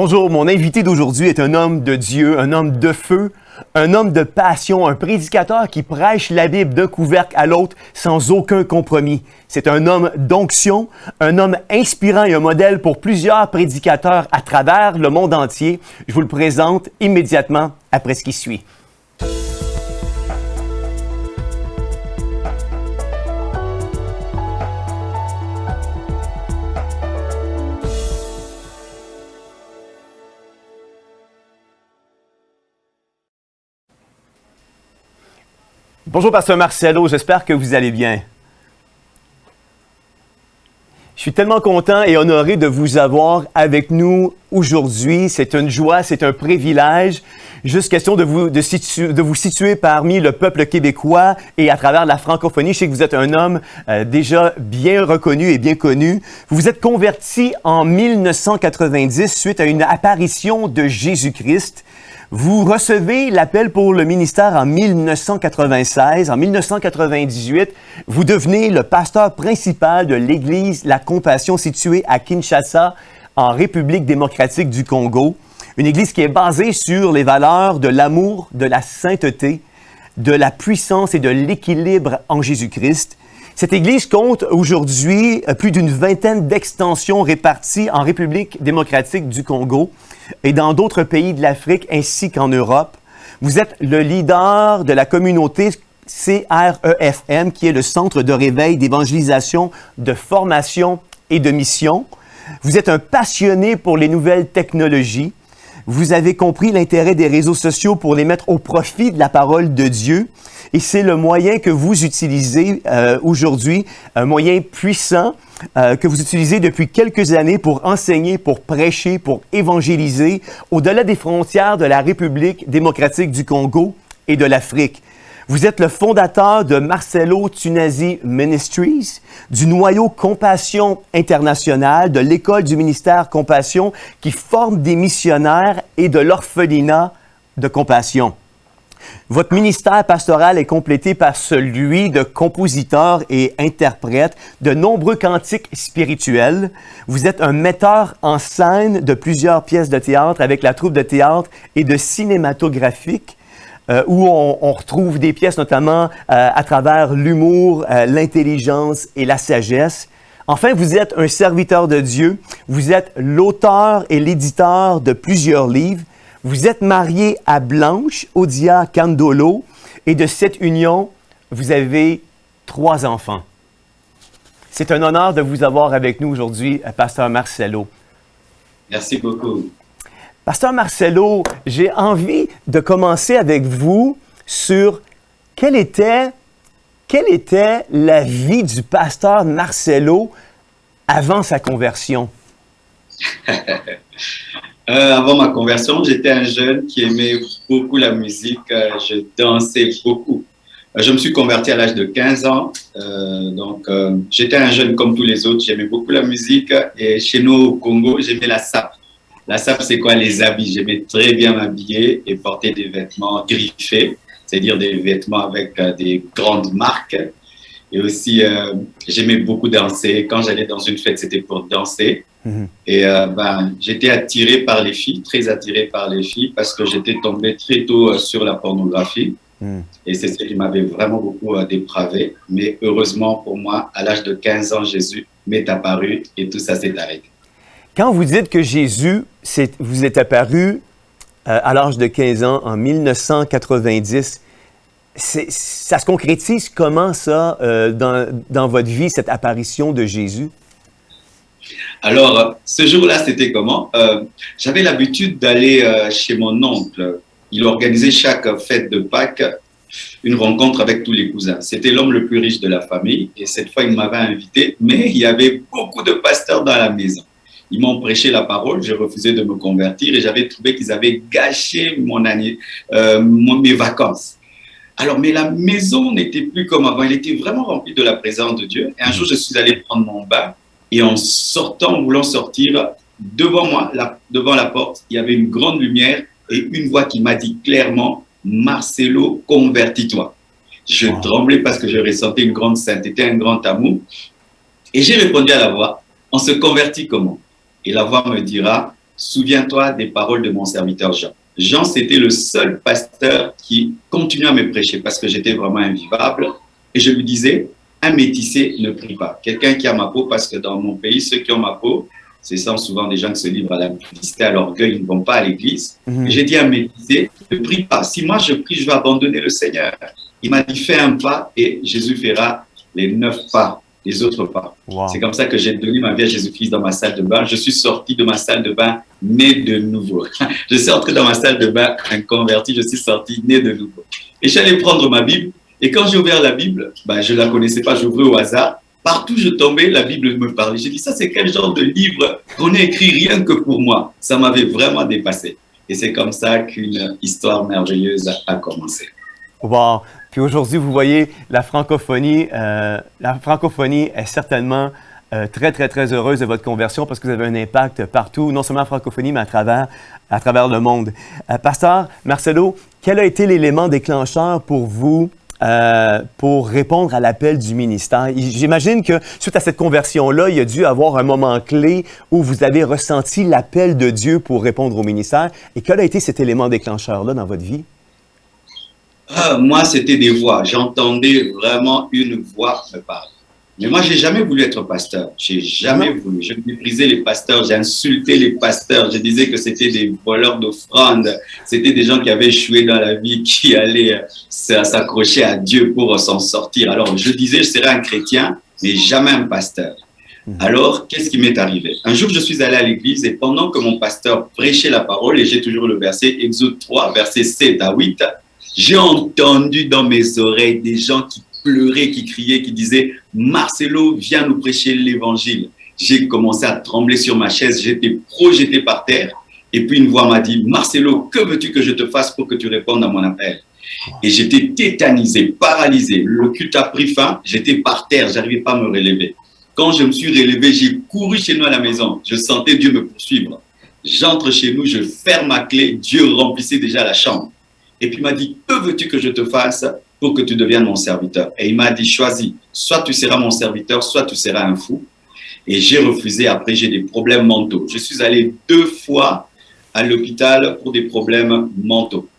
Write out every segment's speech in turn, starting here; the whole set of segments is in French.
Bonjour, mon invité d'aujourd'hui est un homme de Dieu, un homme de feu, un homme de passion, un prédicateur qui prêche la Bible d'un couvercle à l'autre sans aucun compromis. C'est un homme d'onction, un homme inspirant et un modèle pour plusieurs prédicateurs à travers le monde entier. Je vous le présente immédiatement après ce qui suit. Bonjour, Pasteur Marcelo, j'espère que vous allez bien. Je suis tellement content et honoré de vous avoir avec nous aujourd'hui. C'est une joie, c'est un privilège. Juste question de vous situer parmi le peuple québécois et à travers la francophonie. Je sais que vous êtes un homme déjà bien reconnu et bien connu. Vous vous êtes converti en 1990 suite à une apparition de Jésus-Christ. Vous recevez l'appel pour le ministère en 1996. En 1998, vous devenez le pasteur principal de l'Église La Compassion située à Kinshasa, en République démocratique du Congo. Une église qui est basée sur les valeurs de l'amour, de la sainteté, de la puissance et de l'équilibre en Jésus-Christ. Cette église compte aujourd'hui plus d'une vingtaine d'extensions réparties en République démocratique du Congo et dans d'autres pays de l'Afrique ainsi qu'en Europe. Vous êtes le leader de la communauté CREFM, qui est le Centre de réveil, d'évangélisation, de formation et de mission. Vous êtes un passionné pour les nouvelles technologies. Vous avez compris l'intérêt des réseaux sociaux pour les mettre au profit de la parole de Dieu. Et c'est le moyen que vous utilisez aujourd'hui, un moyen puissant que vous utilisez depuis quelques années pour enseigner, pour prêcher, pour évangéliser au-delà des frontières de la République démocratique du Congo et de l'Afrique. Vous êtes le fondateur de Marcelo Tunasi Ministries, du noyau Compassion Internationale, de l'école du ministère Compassion qui forme des missionnaires et de l'orphelinat de Compassion. Votre ministère pastoral est complété par celui de compositeur et interprète de nombreux cantiques spirituels. Vous êtes un metteur en scène de plusieurs pièces de théâtre avec la troupe de théâtre et de cinématographique. Où on retrouve des pièces notamment à travers l'humour, l'intelligence et la sagesse. Enfin, vous êtes un serviteur de Dieu. Vous êtes l'auteur et l'éditeur de plusieurs livres. Vous êtes marié à Blanche Odia Kandolo et de cette union, vous avez 3 enfants. C'est un honneur de vous avoir avec nous aujourd'hui, Pasteur Marcelo. Merci beaucoup. Pasteur Marcelo, j'ai envie de commencer avec vous sur quelle était la vie du pasteur Marcelo avant sa conversion? Avant ma conversion, j'étais un jeune qui aimait beaucoup la musique. Je dansais beaucoup. Je me suis converti à l'âge de 15 ans. J'étais un jeune comme tous les autres. J'aimais beaucoup la musique. Et chez nous, au Congo, j'aimais la sape. La sape, c'est quoi? Les habits. J'aimais très bien m'habiller et porter des vêtements griffés, c'est-à-dire des vêtements avec des grandes marques. Et aussi, j'aimais beaucoup danser. Quand j'allais dans une fête, c'était pour danser. Et j'étais attiré par les filles, très attiré par les filles, parce que j'étais tombé très tôt sur la pornographie. Et c'est ce qui m'avait vraiment beaucoup dépravé. Mais heureusement pour moi, à l'âge de 15 ans, Jésus m'est apparu et tout ça s'est arrêté. Quand vous dites que Jésus vous est apparu à l'âge de 15 ans, en 1990, ça se concrétise comment ça dans votre vie, cette apparition de Jésus? Alors, ce jour-là, c'était comment? J'avais l'habitude d'aller chez mon oncle. Il organisait chaque fête de Pâques une rencontre avec tous les cousins. C'était l'homme le plus riche de la famille et cette fois, il m'avait invité, mais il y avait beaucoup de pasteurs dans la maison. Ils m'ont prêché la parole, j'ai refusé de me convertir et j'avais trouvé qu'ils avaient gâché mes vacances. Alors, mais la maison n'était plus comme avant, elle était vraiment remplie de la présence de Dieu. Et un jour, je suis allé prendre mon bain et en voulant sortir, devant moi, devant la porte, il y avait une grande lumière et une voix qui m'a dit clairement, Marcelo, convertis-toi. Je tremblais parce que je ressentais une grande sainteté, un grand amour. Et j'ai répondu à la voix, on se convertit comment? Et la voix me dira, souviens-toi des paroles de mon serviteur Jean. Jean, c'était le seul pasteur qui continuait à me prêcher parce que j'étais vraiment invivable. Et je lui disais, un métissé ne prie pas. Quelqu'un qui a ma peau, parce que dans mon pays, ceux qui ont ma peau, ce sont souvent des gens qui se livrent à la publicité, à l'orgueil, ils ne vont pas à l'église. Et j'ai dit à un métissé, ne prie pas. Si moi je prie, je vais abandonner le Seigneur. Il m'a dit, fais un pas et Jésus fera les 9 pas, les autres pas. Wow. C'est comme ça que j'ai donné ma vie à Jésus-Christ dans ma salle de bain. Je suis sorti de ma salle de bain né de nouveau. Je suis entré dans ma salle de bain, un converti, je suis sorti né de nouveau. Et j'allais prendre ma Bible. Et quand j'ai ouvert la Bible, je ne la connaissais pas, j'ouvrais au hasard. Partout où je tombais, la Bible me parlait. J'ai dit, ça c'est quel genre de livre qu'on a écrit rien que pour moi. Ça m'avait vraiment dépassé. Et c'est comme ça qu'une histoire merveilleuse a commencé. Wow! Puis aujourd'hui, vous voyez, la francophonie est certainement très, très, très heureuse de votre conversion parce que vous avez un impact partout, non seulement en francophonie, mais à travers le monde. Pasteur Marcelo, quel a été l'élément déclencheur pour vous pour répondre à l'appel du ministère? J'imagine que suite à cette conversion-là, il y a dû avoir un moment clé où vous avez ressenti l'appel de Dieu pour répondre au ministère. Et quel a été cet élément déclencheur-là dans votre vie? Moi, c'était des voix. J'entendais vraiment une voix me parler. Mais moi, j'ai jamais voulu être pasteur. J'ai jamais voulu. Je méprisais les pasteurs. J'ai insulté les pasteurs. Je disais que c'était des voleurs d'offrandes. C'était des gens qui avaient échoué dans la vie, qui allaient s'accrocher à Dieu pour s'en sortir. Alors, je disais, je serais un chrétien, mais jamais un pasteur. Alors, qu'est-ce qui m'est arrivé? Un jour, je suis allé à l'église et pendant que mon pasteur prêchait la parole, et j'ai toujours le verset Exode 3, versets 7 à 8, j'ai entendu dans mes oreilles des gens qui pleuraient, qui criaient, qui disaient « Marcelo, viens nous prêcher l'évangile ». J'ai commencé à trembler sur ma chaise, j'étais projeté par terre. Et puis une voix m'a dit « Marcelo, que veux-tu que je te fasse pour que tu répondes à mon appel ?» Et j'étais tétanisé, paralysé. Le culte a pris fin, j'étais par terre, je n'arrivais pas à me relever. Quand je me suis relevé, j'ai couru chez nous à la maison. Je sentais Dieu me poursuivre. J'entre chez nous, je ferme ma clé, Dieu remplissait déjà la chambre. Et puis il m'a dit, que veux-tu que je te fasse pour que tu deviennes mon serviteur? Et il m'a dit, choisis, soit tu seras mon serviteur, soit tu seras un fou. Et j'ai refusé, après j'ai des problèmes mentaux. Je suis allé 2 fois à l'hôpital pour des problèmes mentaux.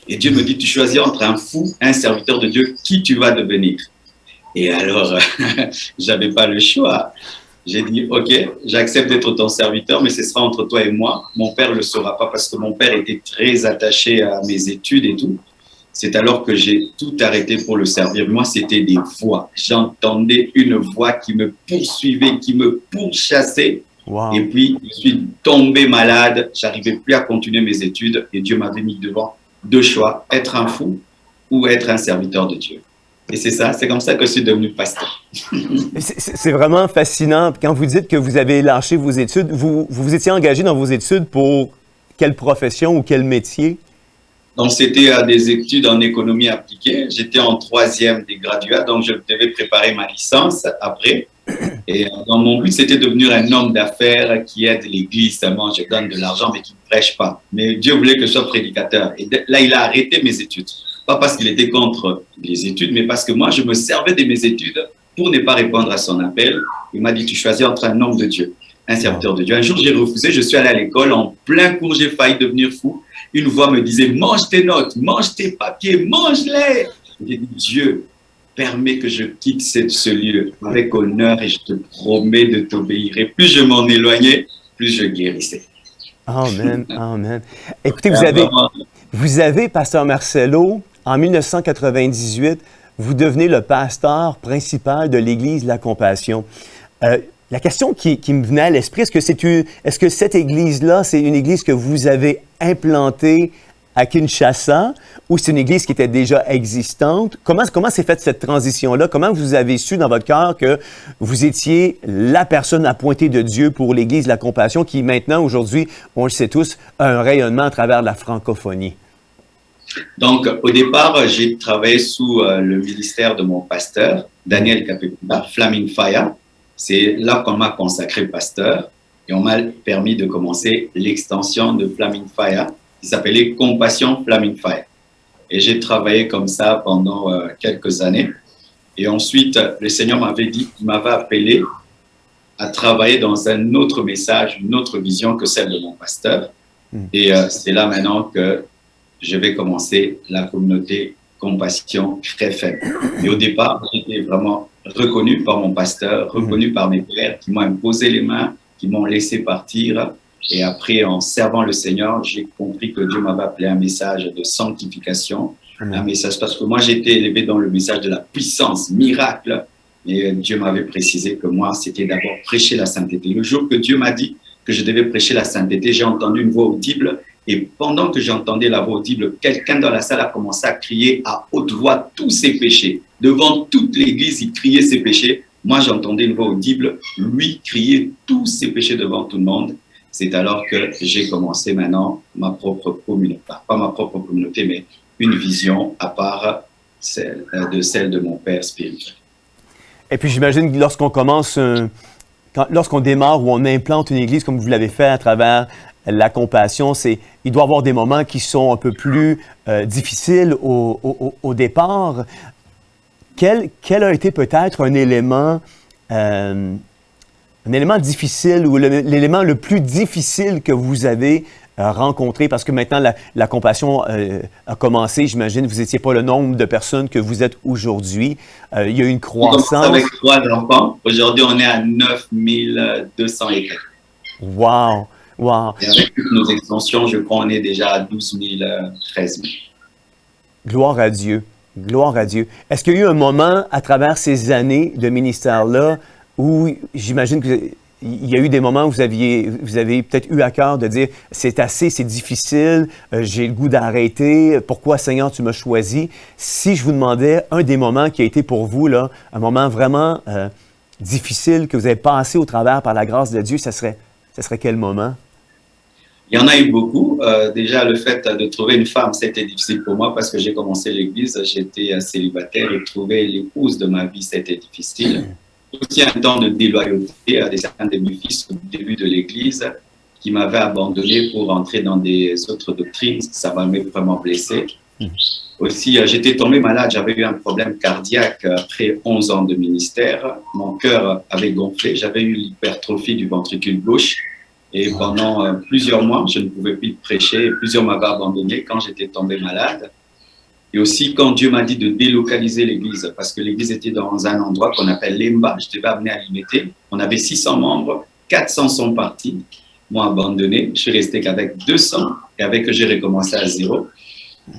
Et Dieu me dit, tu choisis entre un fou et un serviteur de Dieu, qui tu vas devenir? Et alors, j'avais pas le choix. J'ai dit, ok, j'accepte d'être ton serviteur, mais ce sera entre toi et moi. Mon père ne le saura pas parce que mon père était très attaché à mes études et tout. C'est alors que j'ai tout arrêté pour le servir. Moi, c'était des voix. J'entendais une voix qui me poursuivait, qui me pourchassait. Wow. Et puis, je suis tombé malade. J'arrivais plus à continuer mes études et Dieu m'avait mis devant 2 choix, être un fou ou être un serviteur de Dieu. Et c'est ça, c'est comme ça que je suis devenu pasteur. C'est vraiment fascinant. Quand vous dites que vous avez lâché vos études, vous étiez engagé dans vos études pour quelle profession ou quel métier? Donc, c'était des études en économie appliquée. J'étais en 3e des graduats, donc je devais préparer ma licence après. Et dans mon but, c'était de devenir un homme d'affaires qui aide l'Église seulement. Je donne de l'argent, mais qui ne prêche pas. Mais Dieu voulait que je sois prédicateur. Et là, il a arrêté mes études. Pas parce qu'il était contre les études, mais parce que moi, je me servais de mes études pour ne pas répondre à son appel. Il m'a dit, tu choisis entre un homme de Dieu, un serviteur de Dieu. Un jour, j'ai refusé, je suis allé à l'école, en plein cours, j'ai failli devenir fou. Une voix me disait, mange tes notes, mange tes papiers, mange-les. J'ai dit, Dieu, permets que je quitte ce lieu avec honneur et je te promets de t'obéir. Et plus je m'en éloignais, plus je guérissais. Amen, amen. Écoutez, vous avez, pasteur Marcelo, en 1998, vous devenez le pasteur principal de l'Église La Compassion. La question qui me venait à l'esprit, est-ce que cette église-là, c'est une église que vous avez implantée à Kinshasa ou c'est une église qui était déjà existante? Comment s'est faite cette transition-là? Comment vous avez su dans votre cœur que vous étiez la personne appointée de Dieu pour l'Église La Compassion qui maintenant, aujourd'hui, on le sait tous, a un rayonnement à travers la francophonie? Donc, au départ, j'ai travaillé sous le ministère de mon pasteur, Daniel Kapekula, Flaming Fire. C'est là qu'on m'a consacré pasteur et on m'a permis de commencer l'extension de Flaming Fire qui s'appelait Compassion Flaming Fire. Et j'ai travaillé comme ça pendant quelques années. Et ensuite, le Seigneur m'avait dit, il m'avait appelé à travailler dans un autre message, une autre vision que celle de mon pasteur. Et c'est là maintenant que je vais commencer la communauté Compassion Créfelle. Et au départ, j'étais vraiment reconnu par mon pasteur, reconnu par mes pères qui m'ont imposé les mains, qui m'ont laissé partir. Et après, en servant le Seigneur, j'ai compris que Dieu m'avait appelé un message de sanctification, un message, parce que moi, j'étais élevé dans le message de la puissance, miracle. Et Dieu m'avait précisé que moi, c'était d'abord prêcher la sainteté. Le jour que Dieu m'a dit que je devais prêcher la sainteté, j'ai entendu une voix audible. Et pendant que j'entendais la voix audible, quelqu'un dans la salle a commencé à crier à haute voix tous ses péchés. Devant toute l'église, il criait ses péchés. Moi, j'entendais une voix audible, lui crier tous ses péchés devant tout le monde. C'est alors que j'ai commencé maintenant ma propre communauté. Pas ma propre communauté, mais une vision à part celle de mon père spirituel. Et puis j'imagine que lorsqu'on commence, lorsqu'on démarre ou on implante une église comme vous l'avez fait à travers la compassion, il doit y avoir des moments qui sont un peu plus difficiles au départ. Quel a été peut-être un élément difficile ou l'élément le plus difficile que vous avez rencontré? Parce que maintenant, la compassion a commencé. J'imagine vous n'étiez pas le nombre de personnes que vous êtes aujourd'hui. Il y a eu une croissance. On commence avec 3 enfants. Aujourd'hui, on est à 9200 et quelques. Wow! Wow! Et avec toutes nos extensions, je crois qu'on est déjà à 12 000, 13 000. Gloire à Dieu. Gloire à Dieu. Est-ce qu'il y a eu un moment à travers ces années de ministère-là où j'imagine qu'il y a eu des moments où vous avez peut-être eu à cœur de dire « c'est assez, c'est difficile, j'ai le goût d'arrêter, pourquoi Seigneur tu m'as choisi ?» Si je vous demandais un des moments qui a été pour vous, là, un moment vraiment difficile que vous avez passé au travers par la grâce de Dieu, ça serait quel moment? Il y en a eu beaucoup. Déjà, le fait de trouver une femme, c'était difficile pour moi parce que j'ai commencé l'église, j'étais célibataire et trouver l'épouse de ma vie, c'était difficile. Aussi un temps de déloyauté à certains de mes fils au début de l'église qui m'avaient abandonné pour entrer dans des autres doctrines. Ça m'avait vraiment blessé. Aussi, j'étais tombé malade, j'avais eu un problème cardiaque après 11 ans de ministère. Mon cœur avait gonflé, j'avais eu l'hypertrophie du ventricule gauche. Et pendant plusieurs mois, je ne pouvais plus prêcher. Plusieurs m'avaient abandonné quand j'étais tombé malade. Et aussi quand Dieu m'a dit de délocaliser l'église, parce que l'église était dans un endroit qu'on appelle Lemba, je devais amener à Limité. On avait 600 membres, 400 sont partis, m'ont abandonné. Je suis resté qu'avec 200 et avec eux, j'ai recommencé à zéro.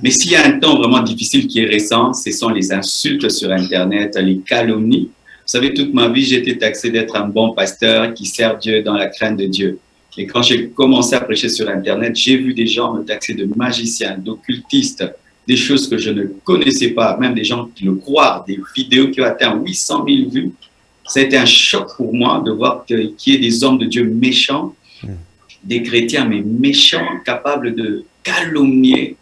Mais s'il y a un temps vraiment difficile qui est récent, ce sont les insultes sur Internet, les calomnies. Vous savez, toute ma vie, j'ai été taxé d'être un bon pasteur qui sert Dieu dans la crainte de Dieu. Et quand j'ai commencé à prêcher sur Internet, j'ai vu des gens me taxer de magicien, d'occultiste, des choses que je ne connaissais pas, même des gens qui le croient, des vidéos qui ont atteint 800 000 vues. Ça a été un choc pour moi de voir qu'il y ait des hommes de Dieu méchants, des chrétiens mais méchants, capables de calomnier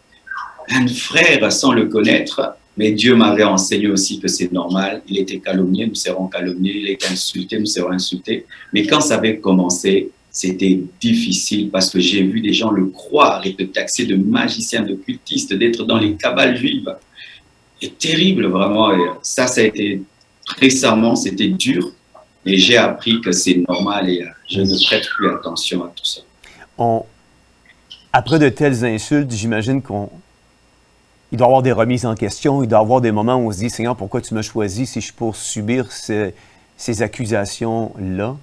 un frère sans le connaître. Mais Dieu m'avait enseigné aussi que c'est normal. Il était calomnié, nous serons calomniés. Il était insulté, nous serons insultés. Mais quand ça avait commencé, c'était difficile parce que j'ai vu des gens le croire et te taxer de magicien, de cultiste, d'être dans les cabales juives. C'est terrible, vraiment. Et ça a été récemment, c'était dur. Et j'ai appris que c'est normal et je ne prête plus attention à tout ça. Après de telles insultes, j'imagine il doit y avoir des remises en question, il doit y avoir des moments où on se dit « Seigneur, pourquoi tu m'as choisi si je suis pour subir ces accusations-là? »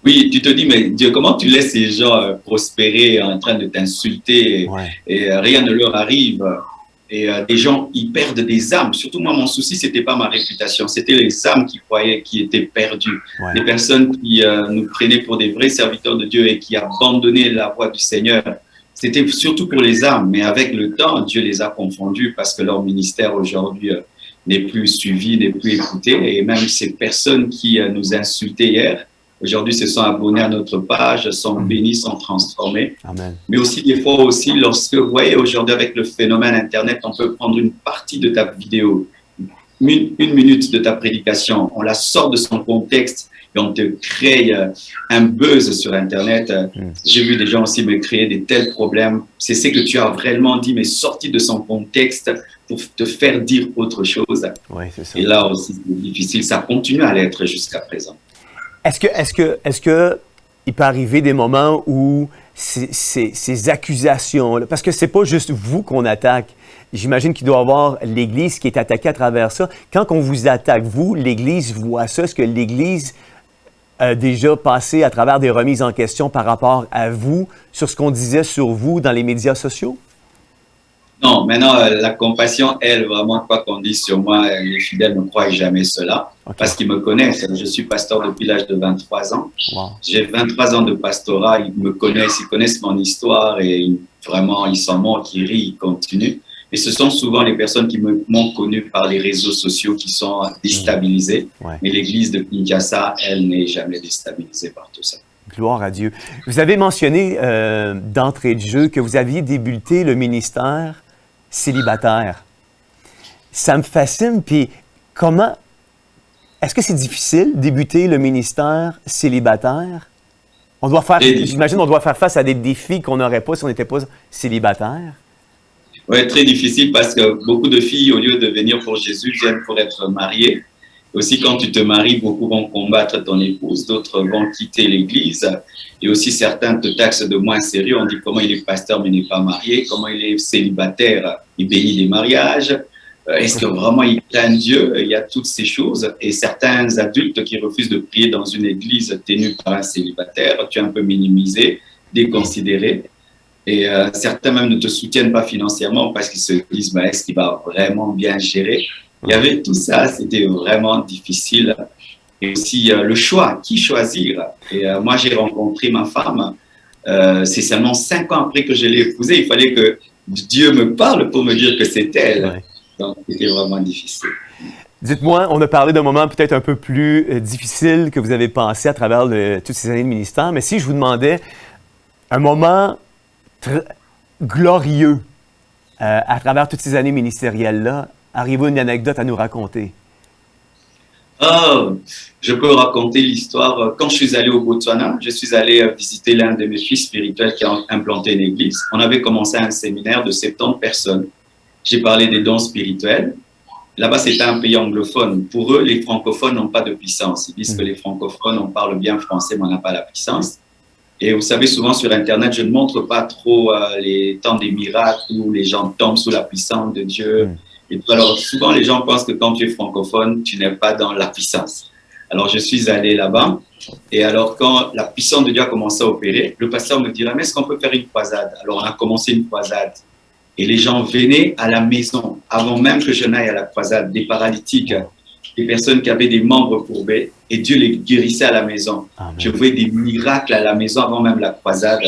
Oui, tu te dis, mais Dieu, comment tu laisses ces gens prospérer en train de t'insulter et rien ne leur arrive? Et des gens, ils perdent des âmes. Surtout moi, mon souci, c'était pas ma réputation, c'était les âmes qui croyaient, qui étaient perdues. Des personnes qui nous prenaient pour des vrais serviteurs de Dieu et qui abandonnaient la voie du Seigneur. C'était surtout pour les âmes, mais avec le temps, Dieu les a confondus parce que leur ministère aujourd'hui n'est plus suivi, n'est plus écouté. Et même ces personnes qui nous insultaient hier, aujourd'hui se sont abonnés à notre page, sont bénis, sont transformés. Amen. Mais aussi des fois aussi, lorsque vous voyez aujourd'hui avec le phénomène Internet, on peut prendre une partie de ta vidéo, une minute de ta prédication, on la sort de son contexte et on te crée un buzz sur Internet. J'ai vu des gens aussi me créer des tels problèmes. C'est ce que tu as vraiment dit, mais sorti de son contexte pour te faire dire autre chose. Oui, c'est ça. Et là aussi, c'est difficile. Ça continue à l'être jusqu'à présent. Est-ce que il peut arriver des moments où ces accusations, parce que c'est pas juste vous qu'on attaque. J'imagine qu'il doit y avoir l'Église qui est attaquée à travers ça. Quand on vous attaque, vous, l'Église voit ça. Est-ce que l'Église a déjà passé à travers des remises en question par rapport à vous, sur ce qu'on disait sur vous dans les médias sociaux? Non, maintenant, la compassion, elle, vraiment, quoi qu'on dise sur moi, les fidèles ne croient jamais cela, Okay. parce qu'ils me connaissent. Je suis pasteur depuis l'âge de 23 ans. Wow. J'ai 23 ans de pastorat, ils me connaissent, ils connaissent mon histoire et vraiment, ils s'en moquent, ils rient, ils continuent. Et ce sont souvent les personnes qui m'ont connu par les réseaux sociaux qui sont déstabilisées. Ouais. Mais l'église de Kinshasa, elle n'est jamais déstabilisée par tout ça. Gloire à Dieu. Vous avez mentionné d'entrée de jeu que vous aviez débuté le ministère célibataire. Ça me fascine. Puis comment... Est-ce que c'est difficile de débuter le ministère célibataire? On doit faire, j'imagine, on doit faire face à des défis qu'on n'aurait pas si on n'était pas célibataire. Oui, très difficile parce que beaucoup de filles, au lieu de venir pour Jésus, viennent pour être mariées. Aussi, quand tu te maries, beaucoup vont combattre ton épouse, d'autres vont quitter l'église. Et aussi, certains te taxent de moins sérieux. On dit comment il est pasteur mais n'est pas marié, comment il est célibataire, il bénit les mariages. Est-ce que vraiment il craint Dieu? Il y a toutes ces choses. Et certains adultes qui refusent de prier dans une église tenue par un célibataire, tu es un peu minimisé, déconsidéré. Et certains même ne te soutiennent pas financièrement parce qu'ils se disent bah, est-ce qu'il va vraiment bien gérer? Il y avait tout ça, c'était vraiment difficile. Et aussi le choix, qui choisir? Et moi, j'ai rencontré ma femme, c'est seulement 5 ans après que je l'ai épousée. Il fallait que Dieu me parle pour me dire que c'était elle. Ouais. Donc, c'était vraiment difficile. Dites-moi, on a parlé d'un moment peut-être un peu plus difficile que vous avez passé à travers toutes ces années de ministère, mais si je vous demandais un moment glorieux à travers toutes ces années ministérielles-là, arrivez-vous une anecdote à nous raconter? Oh, je peux raconter l'histoire. Quand je suis allé au Botswana, je suis allé visiter l'un de mes fils spirituels qui a implanté une église. On avait commencé un séminaire de 70 personnes. J'ai parlé des dons spirituels. Là-bas, c'était un pays anglophone. Pour eux, les francophones n'ont pas de puissance. Ils disent que les francophones, on parle bien français, mais on n'a pas la puissance. Et vous savez, souvent sur Internet, je ne montre pas trop les temps des miracles où les gens tombent sous la puissance de Dieu. Et alors, souvent, les gens pensent que quand tu es francophone, tu n'es pas dans la puissance. Alors, je suis allé là-bas. Et alors, quand la puissance de Dieu a commencé à opérer, le pasteur me dit, mais est-ce qu'on peut faire une croisade? Alors, on a commencé une croisade. Et les gens venaient à la maison, avant même que je n'aille à la croisade, des paralytiques, des personnes qui avaient des membres courbés, et Dieu les guérissait à la maison. Amen. Je voyais des miracles à la maison avant même la croisade.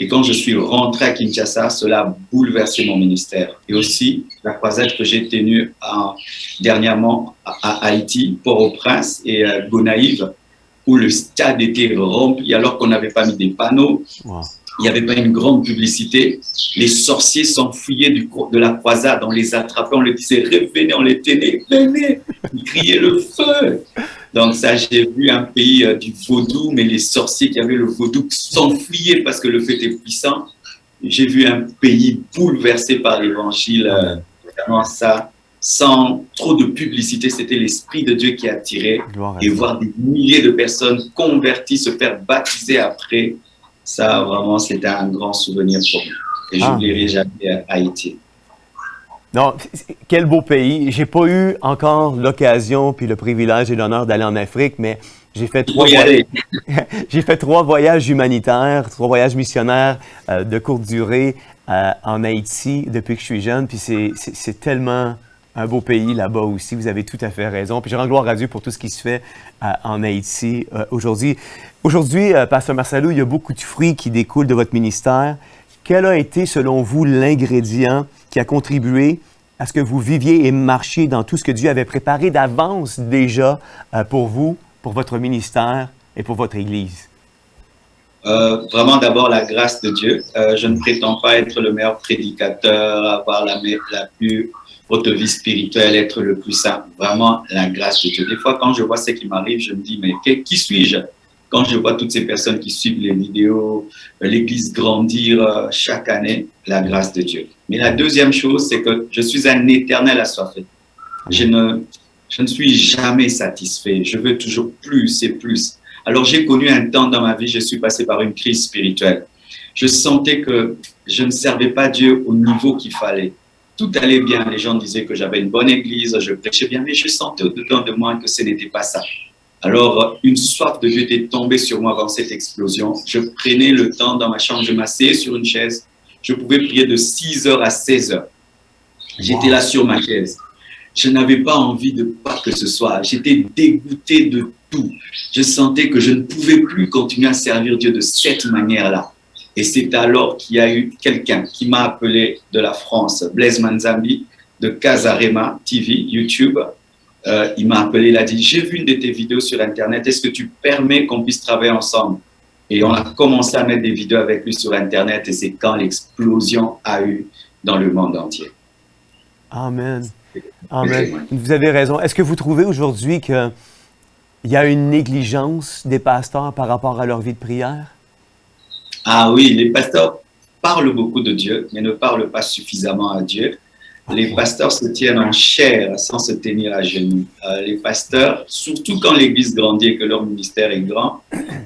Et quand je suis rentré à Kinshasa, cela a bouleversé mon ministère. Et aussi, la croisade que j'ai tenue dernièrement à Haïti, Port-au-Prince et Gonaïves, où le stade était rempli alors qu'on n'avait pas mis des panneaux. Wow. Il n'y avait pas une grande publicité. Les sorciers s'enfuyaient de la croisade. On les attrapait, on les disait, revenez, on les tenait, venez. Ils criaient le feu. Donc ça, j'ai vu un pays du vaudou, mais les sorciers qui avaient le vaudou s'enfuyaient parce que le feu était puissant. J'ai vu un pays bouleversé par l'évangile. Vraiment ça, sans trop de publicité, c'était l'Esprit de Dieu qui attirait. Et voir des milliers de personnes converties, se faire baptiser après, ça, vraiment, c'était un grand souvenir pour moi. Et je n'oublierai jamais Haïti. Non, quel beau pays. J'ai pas eu encore l'occasion puis le privilège et l'honneur d'aller en Afrique, mais j'ai fait 3 voyages humanitaires, 3 voyages missionnaires de courte durée en Haïti depuis que je suis jeune. Puis c'est tellement un beau pays là-bas aussi. Vous avez tout à fait raison. Puis je rends gloire à Dieu pour tout ce qui se fait en Haïti aujourd'hui. Aujourd'hui, Pasteur Marcelo, il y a beaucoup de fruits qui découlent de votre ministère. Quel a été, selon vous, l'ingrédient qui a contribué à ce que vous viviez et marchiez dans tout ce que Dieu avait préparé d'avance déjà pour vous, pour votre ministère et pour votre Église? Vraiment, d'abord, la grâce de Dieu. Je ne prétends pas être le meilleur prédicateur, avoir la plus haute vie spirituelle, être le plus saint. Vraiment, la grâce de Dieu. Des fois, quand je vois ce qui m'arrive, je me dis, mais qui suis-je? Quand je vois toutes ces personnes qui suivent les vidéos, l'Église grandir chaque année, la grâce de Dieu. Mais la deuxième chose, c'est que je suis un éternel assoiffé. Je ne suis jamais satisfait. Je veux toujours plus et plus. Alors j'ai connu un temps dans ma vie, je suis passé par une crise spirituelle. Je sentais que je ne servais pas Dieu au niveau qu'il fallait. Tout allait bien, les gens disaient que j'avais une bonne église, je prêchais bien, mais je sentais au-dedans de moi que ce n'était pas ça. Alors, une soif de Dieu était tombée sur moi avant cette explosion. Je prenais le temps dans ma chambre, je m'asseyais sur une chaise, je pouvais prier de 6 heures à 16 heures. J'étais là sur ma chaise. Je n'avais pas envie de quoi que ce soit. J'étais dégoûté de tout. Je sentais que je ne pouvais plus continuer à servir Dieu de cette manière-là. Et c'est alors qu'il y a eu quelqu'un qui m'a appelé de la France, Blaise Manzambi, de Casarema TV, YouTube. Il m'a appelé, il a dit, j'ai vu une de tes vidéos sur Internet, est-ce que tu permets qu'on puisse travailler ensemble? Et on a commencé à mettre des vidéos avec lui sur Internet et c'est quand l'explosion a eu dans le monde entier. Amen. Amen. Vous avez raison. Est-ce que vous trouvez aujourd'hui qu'il y a une négligence des pasteurs par rapport à leur vie de prière? Ah oui, les pasteurs parlent beaucoup de Dieu, mais ne parlent pas suffisamment à Dieu. Les pasteurs se tiennent en chair sans se tenir à genoux. Les pasteurs, surtout quand l'Église grandit et que leur ministère est grand,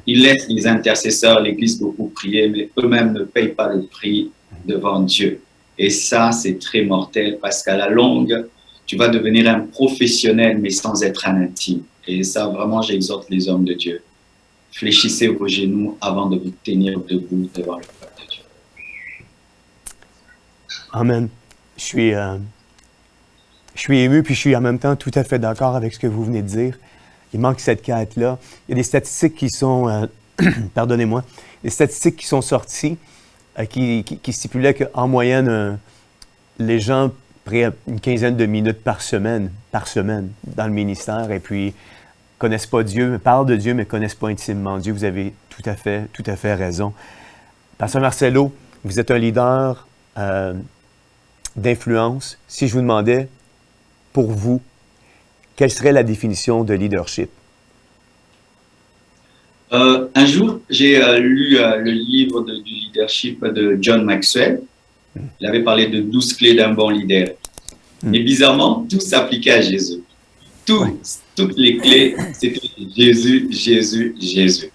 ils laissent les intercesseurs, l'Église beaucoup prier, mais eux-mêmes ne payent pas le prix devant Dieu. Et ça, c'est très mortel parce qu'à la longue, tu vas devenir un professionnel, mais sans être un intime. Et ça, vraiment, j'exhorte les hommes de Dieu. Fléchissez vos genoux avant de vous tenir debout devant le peuple de Dieu. Amen. Je suis ému, puis je suis en même temps tout à fait d'accord avec ce que vous venez de dire. Il manque cette quête-là. Il y a des statistiques qui sont, pardonnez-moi, des statistiques qui sont sorties qui stipulaient qu'en moyenne, les gens prennent une quinzaine de minutes par semaine dans le ministère, et puis connaissent pas Dieu, parlent de Dieu, mais connaissent pas intimement Dieu. Vous avez tout à fait raison. Pasteur Marcelo, vous êtes un leader d'influence. Si je vous demandais, pour vous, quelle serait la définition de leadership? Un jour, j'ai lu le livre du leadership de John Maxwell. Il avait parlé de 12 clés d'un bon leader. Et bizarrement, tout s'appliquait à Jésus. Toutes les clés, c'était Jésus, Jésus, Jésus.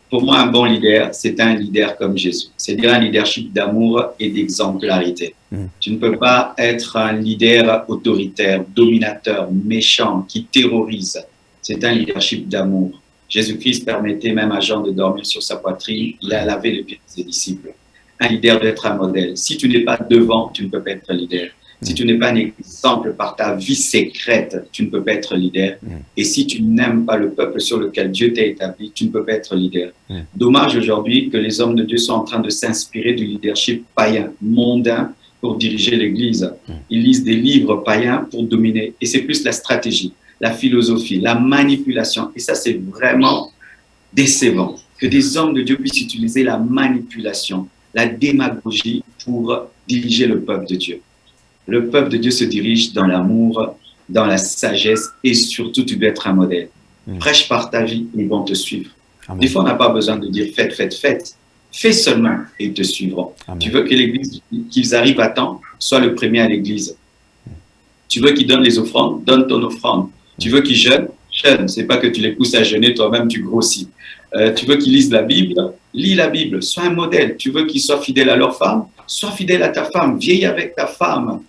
Pour moi, un bon leader, c'est un leader comme Jésus. C'est-à-dire un leadership d'amour et d'exemplarité. Tu ne peux pas être un leader autoritaire, dominateur, méchant, qui terrorise. C'est un leadership d'amour. Jésus-Christ permettait même à Jean de dormir sur sa poitrine. Il a lavé les pieds de ses disciples. Un leader doit être un modèle. Si tu n'es pas devant, tu ne peux pas être leader. Si tu n'es pas un exemple par ta vie secrète, tu ne peux pas être leader. Et si tu n'aimes pas le peuple sur lequel Dieu t'a établi, tu ne peux pas être leader. Dommage aujourd'hui que les hommes de Dieu sont en train de s'inspirer du leadership païen, mondain, pour diriger l'Église. Ils lisent des livres païens pour dominer. Et c'est plus la stratégie, la philosophie, la manipulation. Et ça, c'est vraiment décevant. Que des hommes de Dieu puissent utiliser la manipulation, la démagogie pour diriger le peuple de Dieu. Le peuple de Dieu se dirige dans l'amour, dans la sagesse et surtout, tu dois être un modèle. Prêche par ta vie, ils vont te suivre. Amen. Des fois, on n'a pas besoin de dire faites, faites, faites. Fais seulement et ils te suivront. Amen. Tu veux que l'Église, qu'ils arrivent à temps, sois le premier à l'Église. Tu veux qu'ils donnent les offrandes, donne ton offrande. Tu veux qu'ils jeûnent, jeûne. C'est pas que tu les pousses à jeûner, toi-même tu grossis. Tu veux qu'ils lisent la Bible, lis la Bible, sois un modèle. Tu veux qu'ils soient fidèles à leur femme, sois fidèle à ta femme, vieille avec ta femme.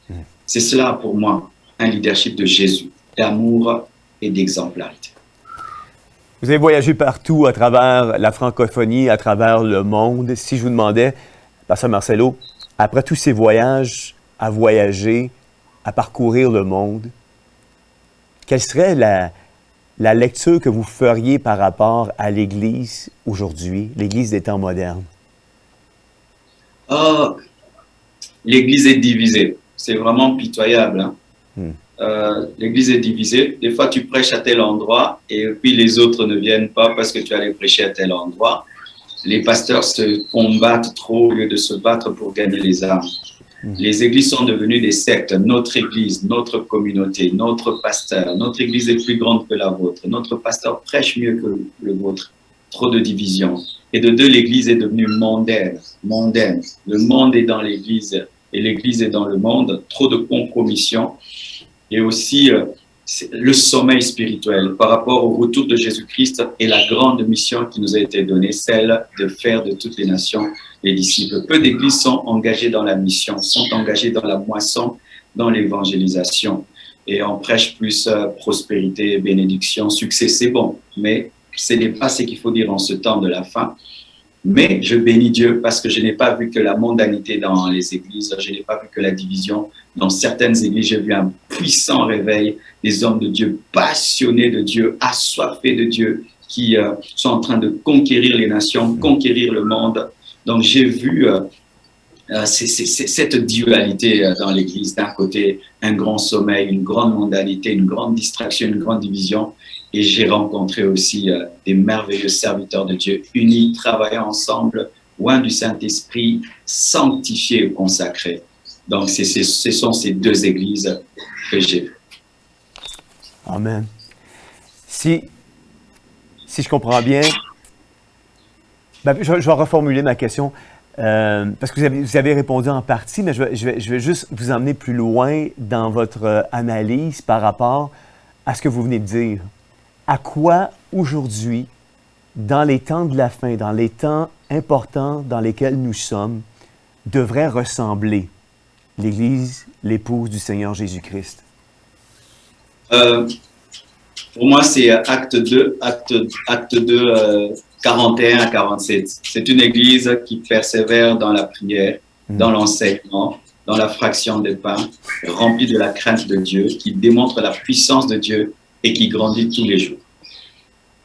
C'est cela pour moi, un leadership de Jésus, d'amour et d'exemplarité. Vous avez voyagé partout à travers la francophonie, à travers le monde. Si je vous demandais, Pasteur Marcelo, après tous ces voyages, à voyager, à parcourir le monde, quelle serait la lecture que vous feriez par rapport à l'Église aujourd'hui, l'Église des temps modernes? Oh, l'Église est divisée. C'est vraiment pitoyable. Hein? L'Église est divisée. Des fois, tu prêches à tel endroit et puis les autres ne viennent pas parce que tu allais prêcher à tel endroit. Les pasteurs se combattent trop au lieu de se battre pour gagner les âmes. Les églises sont devenues des sectes. Notre église, notre communauté, notre pasteur, notre église est plus grande que la vôtre. Notre pasteur prêche mieux que le vôtre. Trop de divisions. Et de deux, l'église est devenue mondaine. Mondaine. Le monde est dans l'église et l'église est dans le monde. Trop de compromission. Et aussi, le sommeil spirituel par rapport au retour de Jésus-Christ et la grande mission qui nous a été donnée, celle de faire de toutes les nations les disciples. Peu d'églises sont engagées dans la mission, sont engagées dans la moisson, dans l'évangélisation. Et on prêche plus prospérité, bénédiction, succès, c'est bon. Mais ce n'est pas ce qu'il faut dire en ce temps de la fin. Mais je bénis Dieu parce que je n'ai pas vu que la mondanité dans les églises, je n'ai pas vu que la division. Dans certaines églises, j'ai vu un puissant réveil des hommes de Dieu, passionnés de Dieu, assoiffés de Dieu, qui sont en train de conquérir les nations, conquérir le monde. Donc j'ai vu cette dualité dans l'église. D'un côté, un grand sommeil, une grande mondanité, une grande distraction, une grande division. Et j'ai rencontré aussi des merveilleux serviteurs de Dieu, unis, travaillant ensemble, loin du Saint-Esprit, sanctifiés et consacrés. Donc, ce sont ces deux églises que j'ai vues. Amen. Si je comprends bien, je vais reformuler ma question, parce que vous avez répondu en partie, mais je vais juste vous emmener plus loin dans votre analyse par rapport à ce que vous venez de dire. À quoi aujourd'hui, dans les temps de la fin, dans les temps importants dans lesquels nous sommes, devrait ressembler l'Église, l'épouse du Seigneur Jésus-Christ? Pour moi, c'est acte 2, 41 à 47. C'est une Église qui persévère dans la prière, dans l'enseignement, dans la fraction des pains, remplie de la crainte de Dieu, qui démontre la puissance de Dieu et qui grandit tous les jours.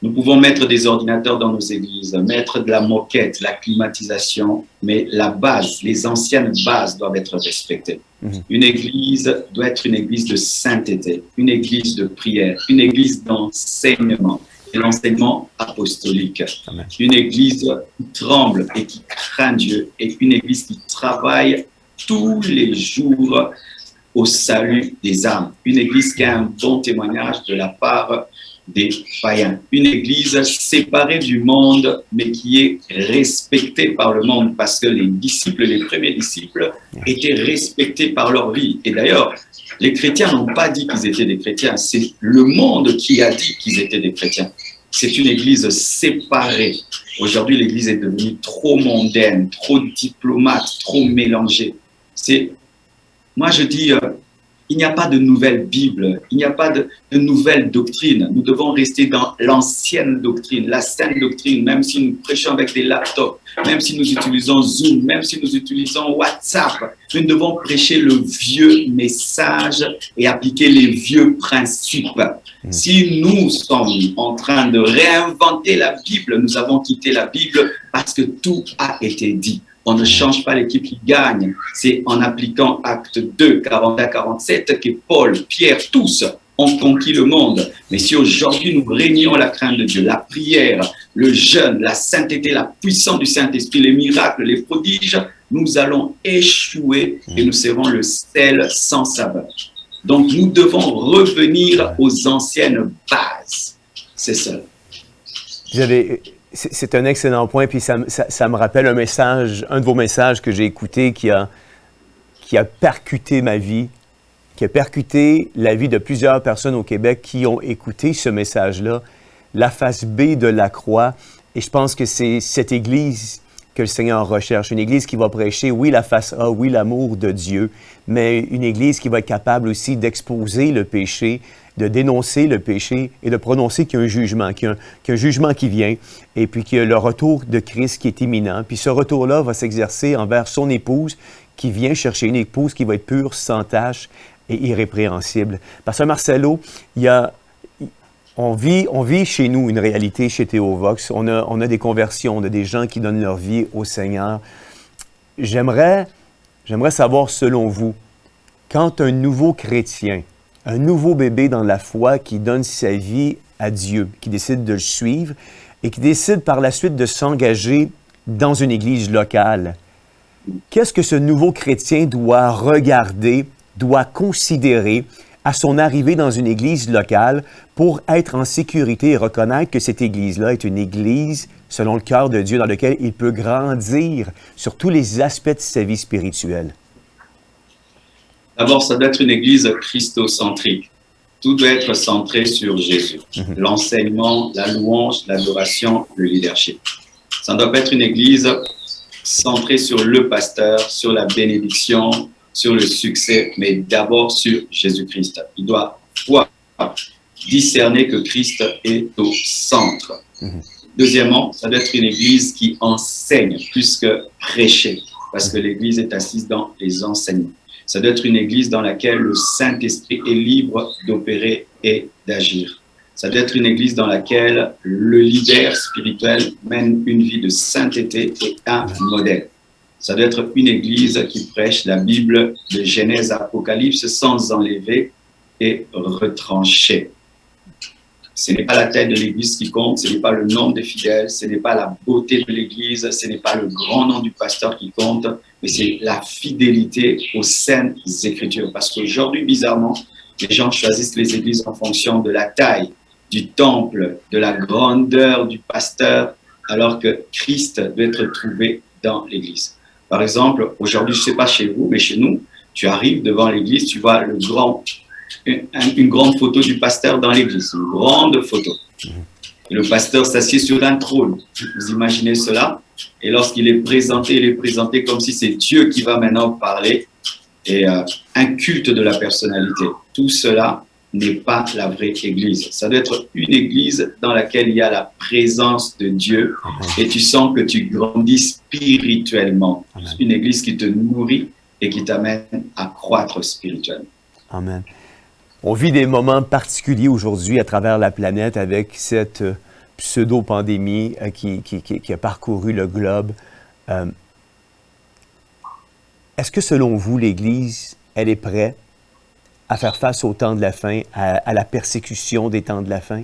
Nous pouvons mettre des ordinateurs dans nos églises, mettre de la moquette, la climatisation, mais la base, les anciennes bases doivent être respectées. Une église doit être une église de sainteté, une église de prière, une église d'enseignement, et l'enseignement apostolique. Amen. Une église qui tremble et qui craint Dieu, et une église qui travaille tous les jours au salut des âmes. Une église qui a un bon témoignage de la part des païens. Une église séparée du monde, mais qui est respectée par le monde, parce que les disciples, les premiers disciples, étaient respectés par leur vie. Et d'ailleurs, les chrétiens n'ont pas dit qu'ils étaient des chrétiens, c'est le monde qui a dit qu'ils étaient des chrétiens. C'est une église séparée. Aujourd'hui, l'église est devenue trop mondaine, trop diplomate, trop mélangée. Moi, je dis, il n'y a pas de nouvelle Bible, il n'y a pas de nouvelle doctrine. Nous devons rester dans l'ancienne doctrine, la sainte doctrine, même si nous prêchons avec des laptops, même si nous utilisons Zoom, même si nous utilisons WhatsApp. Nous devons prêcher le vieux message et appliquer les vieux principes. Si nous sommes en train de réinventer la Bible, nous avons quitté la Bible parce que tout a été dit. On ne change pas l'équipe qui gagne. C'est en appliquant Acte 2, 40 à 47 que Paul, Pierre, tous ont conquis le monde. Mais si aujourd'hui nous régnons la crainte de Dieu, la prière, le jeûne, la sainteté, la puissance du Saint-Esprit, les miracles, les prodiges, nous allons échouer et nous serons le sel sans saveur. Donc nous devons revenir aux anciennes bases. C'est ça. C'est un excellent point, puis ça me rappelle un de vos messages que j'ai écouté qui a percuté ma vie, qui a percuté la vie de plusieurs personnes au Québec qui ont écouté ce message-là, la face B de la croix. Et je pense que c'est cette Église que le Seigneur recherche, une Église qui va prêcher, oui, la face A, oui, l'amour de Dieu, mais une Église qui va être capable aussi d'exposer le péché, de dénoncer le péché et de prononcer qu'il y a un jugement, qu'il y a un jugement qui vient, et puis qu'il y a le retour de Christ qui est imminent. Puis ce retour-là va s'exercer envers son épouse qui vient chercher une épouse qui va être pure, sans tache et irrépréhensible. Pasteur Marcelo, on vit chez nous une réalité chez Théovox. On a des conversions, on a des gens qui donnent leur vie au Seigneur. J'aimerais savoir, selon vous, quand un nouveau chrétien, un nouveau bébé dans la foi qui donne sa vie à Dieu, qui décide de le suivre et qui décide par la suite de s'engager dans une église locale, qu'est-ce que ce nouveau chrétien doit regarder, doit considérer à son arrivée dans une église locale pour être en sécurité et reconnaître que cette église-là est une église selon le cœur de Dieu dans laquelle il peut grandir sur tous les aspects de sa vie spirituelle? D'abord, ça doit être une église christocentrique. Tout doit être centré sur Jésus. L'enseignement, la louange, l'adoration, le leadership. Ça ne doit pas être une église centrée sur le pasteur, sur la bénédiction, sur le succès, mais d'abord sur Jésus-Christ. Il doit pouvoir discerner que Christ est au centre. Deuxièmement, ça doit être une église qui enseigne plus que prêcher, parce que l'église est assise dans les enseignements. Ça doit être une église dans laquelle le Saint-Esprit est libre d'opérer et d'agir. Ça doit être une église dans laquelle le leader spirituel mène une vie de sainteté et un modèle. Ça doit être une église qui prêche la Bible de Genèse à Apocalypse sans enlever et retrancher. Ce n'est pas la taille de l'église qui compte, ce n'est pas le nombre de fidèles, ce n'est pas la beauté de l'église, ce n'est pas le grand nom du pasteur qui compte, mais c'est la fidélité aux saintes écritures. Parce qu'aujourd'hui, bizarrement, les gens choisissent les églises en fonction de la taille, du temple, de la grandeur du pasteur, alors que Christ doit être trouvé dans l'église. Par exemple, aujourd'hui, je ne sais pas chez vous, mais chez nous, tu arrives devant l'église, tu vois une grande photo du pasteur dans l'église, une grande photo. Et le pasteur s'assied sur un trône. Vous imaginez cela? Et lorsqu'il est présenté, il est présenté comme si c'est Dieu qui va maintenant parler, et un culte de la personnalité. Tout cela n'est pas la vraie église. Ça doit être une église dans laquelle il y a la présence de Dieu et tu sens que tu grandis spirituellement. Une église qui te nourrit et qui t'amène à croître spirituellement. Amen. On vit des moments particuliers aujourd'hui à travers la planète avec cette pseudo-pandémie qui a parcouru le globe. Est-ce que selon vous, l'Église, elle est prête à faire face au temps de la fin, à la persécution des temps de la fin?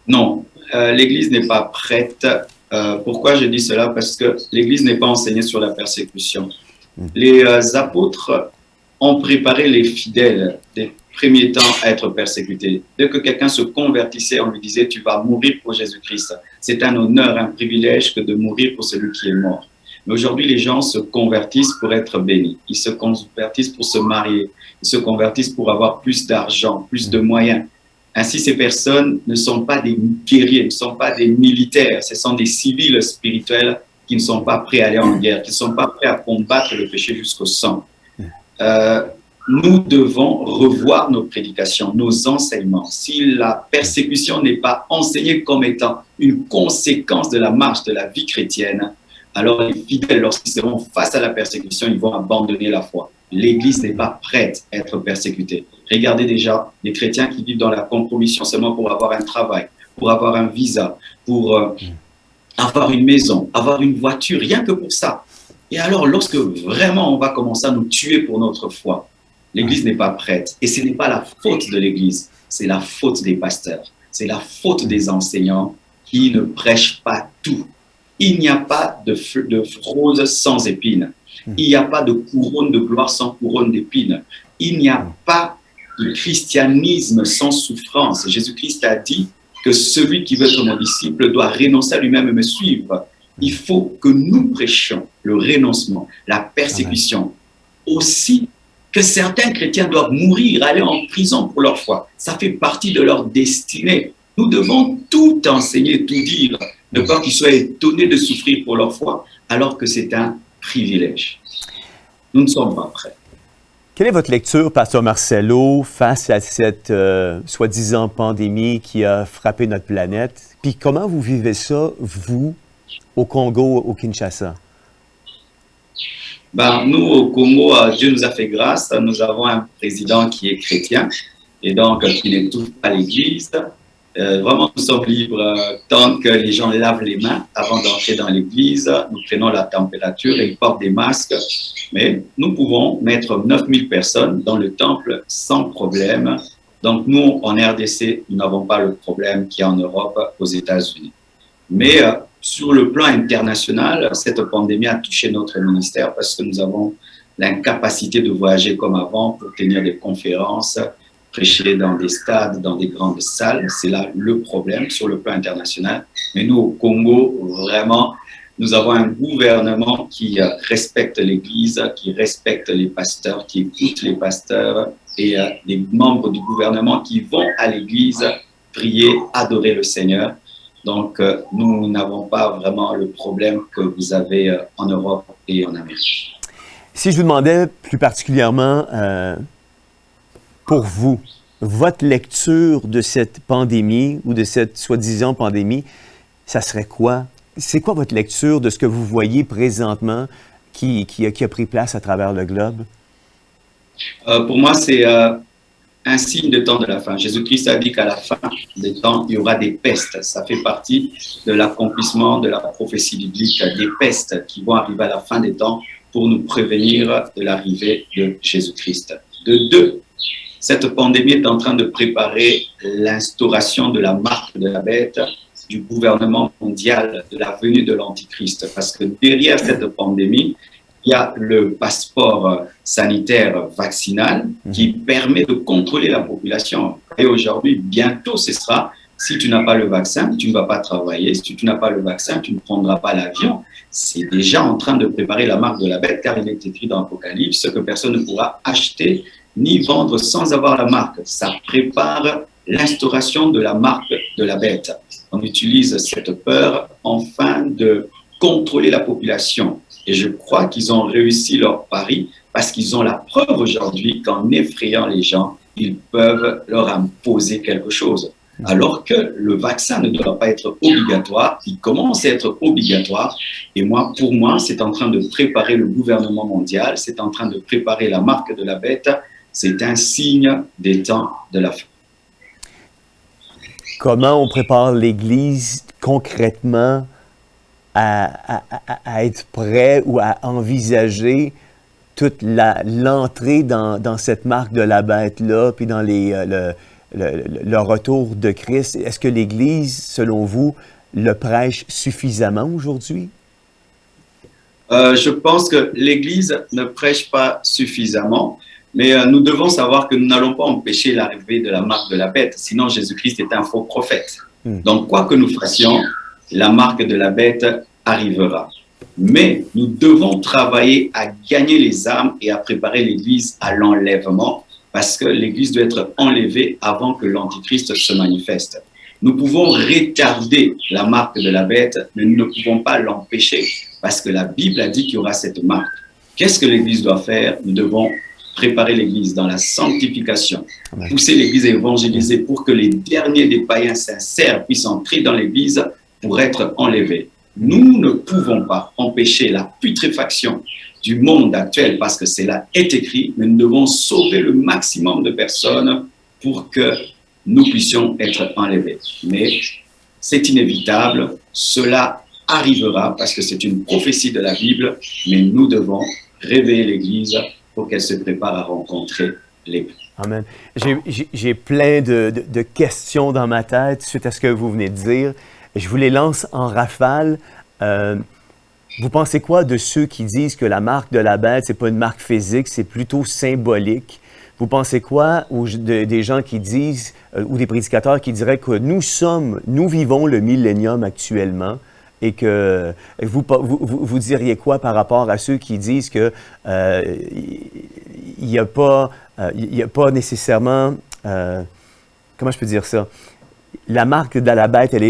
Non, l'Église n'est pas prête. Pourquoi je dis cela? Parce que l'Église n'est pas enseignée sur la persécution. Les apôtres ont préparé les fidèles des premiers temps à être persécutés. Dès que quelqu'un se convertissait, on lui disait « tu vas mourir pour Jésus-Christ ». C'est un honneur, un privilège que de mourir pour celui qui est mort. Mais aujourd'hui, les gens se convertissent pour être bénis. Ils se convertissent pour se marier. Ils se convertissent pour avoir plus d'argent, plus de moyens. Ainsi, ces personnes ne sont pas des guerriers, ne sont pas des militaires. Ce sont des civils spirituels qui ne sont pas prêts à aller en guerre, qui ne sont pas prêts à combattre le péché jusqu'au sang. Nous devons revoir nos prédications, nos enseignements. Si la persécution n'est pas enseignée comme étant une conséquence de la marche de la vie chrétienne, alors les fidèles, lorsqu'ils seront face à la persécution, ils vont abandonner la foi. L'Église n'est pas prête à être persécutée. Regardez déjà les chrétiens qui vivent dans la compromission seulement pour avoir un travail, pour avoir un visa, pour avoir une maison, avoir une voiture, rien que pour ça. Et alors, lorsque vraiment on va commencer à nous tuer pour notre foi, l'Église n'est pas prête. Et ce n'est pas la faute de l'Église, c'est la faute des pasteurs. C'est la faute des enseignants qui ne prêchent pas tout. Il n'y a pas de rose sans épines. Il n'y a pas de couronne de gloire sans couronne d'épines. Il n'y a pas de christianisme sans souffrance. Jésus-Christ a dit que celui qui veut être mon disciple doit renoncer à lui-même et me suivre. Il faut que nous prêchions le renoncement, la persécution. Aussi que certains chrétiens doivent mourir, aller en prison pour leur foi. Ça fait partie de leur destinée. Nous devons tout enseigner, tout dire, de peur qu'ils soient étonnés de souffrir pour leur foi, alors que c'est un privilège. Nous ne sommes pas prêts. Quelle est votre lecture, Pasteur Marcelo, face à cette soi-disant pandémie qui a frappé notre planète? Puis comment vous vivez ça, vous, au Congo, au Kinshasa? Nous, au Congo, Dieu nous a fait grâce. Nous avons un président qui est chrétien et donc qui n'étouffe pas l'Église. Vraiment, nous sommes libres tant que les gens lavent les mains avant d'entrer dans l'église. Nous prenons la température et ils portent des masques. Mais nous pouvons mettre 9000 personnes dans le temple sans problème. Donc, nous, en RDC, nous n'avons pas le problème qu'il y a en Europe, aux États-Unis. Mais sur le plan international, cette pandémie a touché notre ministère parce que nous avons l'incapacité de voyager comme avant pour tenir des conférences, prêcher dans des stades, dans des grandes salles. C'est là le problème sur le plan international. Mais nous, au Congo, vraiment, nous avons un gouvernement qui respecte l'Église, qui respecte les pasteurs, qui écoute les pasteurs et des membres du gouvernement qui vont à l'église prier, adorer le Seigneur. Donc, nous n'avons pas vraiment le problème que vous avez en Europe et en Amérique. Si je vous demandais plus particulièrement, pour vous, votre lecture de cette pandémie ou de cette soi-disant pandémie, ça serait quoi? C'est quoi votre lecture de ce que vous voyez présentement qui a pris place à travers le globe? Pour moi, c'est un signe de temps de la fin. Jésus-Christ a dit qu'à la fin des temps, il y aura des pestes. Ça fait partie de l'accomplissement de la prophétie biblique, des pestes qui vont arriver à la fin des temps pour nous prévenir de l'arrivée de Jésus-Christ. De deux, cette pandémie est en train de préparer l'instauration de la marque de la bête, du gouvernement mondial, de la venue de l'Antichrist. Parce que derrière cette pandémie, il y a le passeport sanitaire vaccinal qui permet de contrôler la population. Et aujourd'hui, bientôt, ce sera, si tu n'as pas le vaccin, tu ne vas pas travailler. Si tu n'as pas le vaccin, tu ne prendras pas l'avion. C'est déjà en train de préparer la marque de la bête, car il est écrit dans l'Apocalypse que personne ne pourra acheter ni vendre sans avoir la marque. Ça prépare l'instauration de la marque de la bête. On utilise cette peur afin de contrôler la population. Et je crois qu'ils ont réussi leur pari parce qu'ils ont la preuve aujourd'hui qu'en effrayant les gens, ils peuvent leur imposer quelque chose. Alors que le vaccin ne doit pas être obligatoire, il commence à être obligatoire. Et moi, pour moi, c'est en train de préparer le gouvernement mondial, c'est en train de préparer la marque de la bête. C'est un signe des temps de la fin. Comment on prépare l'Église concrètement à être prêt ou à envisager toute l'entrée dans cette marque de la bête-là, puis dans le retour de Christ? Est-ce que l'Église, selon vous, le prêche suffisamment aujourd'hui? Je pense que l'Église ne prêche pas suffisamment, mais nous devons savoir que nous n'allons pas empêcher l'arrivée de la marque de la bête, sinon Jésus-Christ est un faux prophète. Donc, quoi que nous fassions, la marque de la bête arrivera. Mais nous devons travailler à gagner les âmes et à préparer l'Église à l'enlèvement, parce que l'Église doit être enlevée avant que l'Antichrist se manifeste. Nous pouvons retarder la marque de la bête, mais nous ne pouvons pas l'empêcher, parce que la Bible a dit qu'il y aura cette marque. Qu'est-ce que l'Église doit faire? Nous devons préparer l'Église dans la sanctification, pousser l'Église à évangéliser pour que les derniers des païens sincères puissent entrer dans l'Église pour être enlevés. Nous ne pouvons pas empêcher la putréfaction du monde actuel parce que cela est écrit, mais nous devons sauver le maximum de personnes pour que nous puissions être enlevés. Mais c'est inévitable, cela arrivera parce que c'est une prophétie de la Bible, mais nous devons réveiller l'Église pour qu'elle se prépare à rencontrer l'époux. Amen. J'ai plein de questions dans ma tête suite à ce que vous venez de dire. Je vous les lance en rafale. Vous pensez quoi de ceux qui disent que la marque de la bête, ce n'est pas une marque physique, c'est plutôt symbolique? Vous pensez quoi des gens qui disent, ou des prédicateurs qui diraient que nous vivons le millénium actuellement? Et que vous diriez quoi par rapport à ceux qui disent que il n'y a pas nécessairement, comment je peux dire ça? La marque de la bête, elle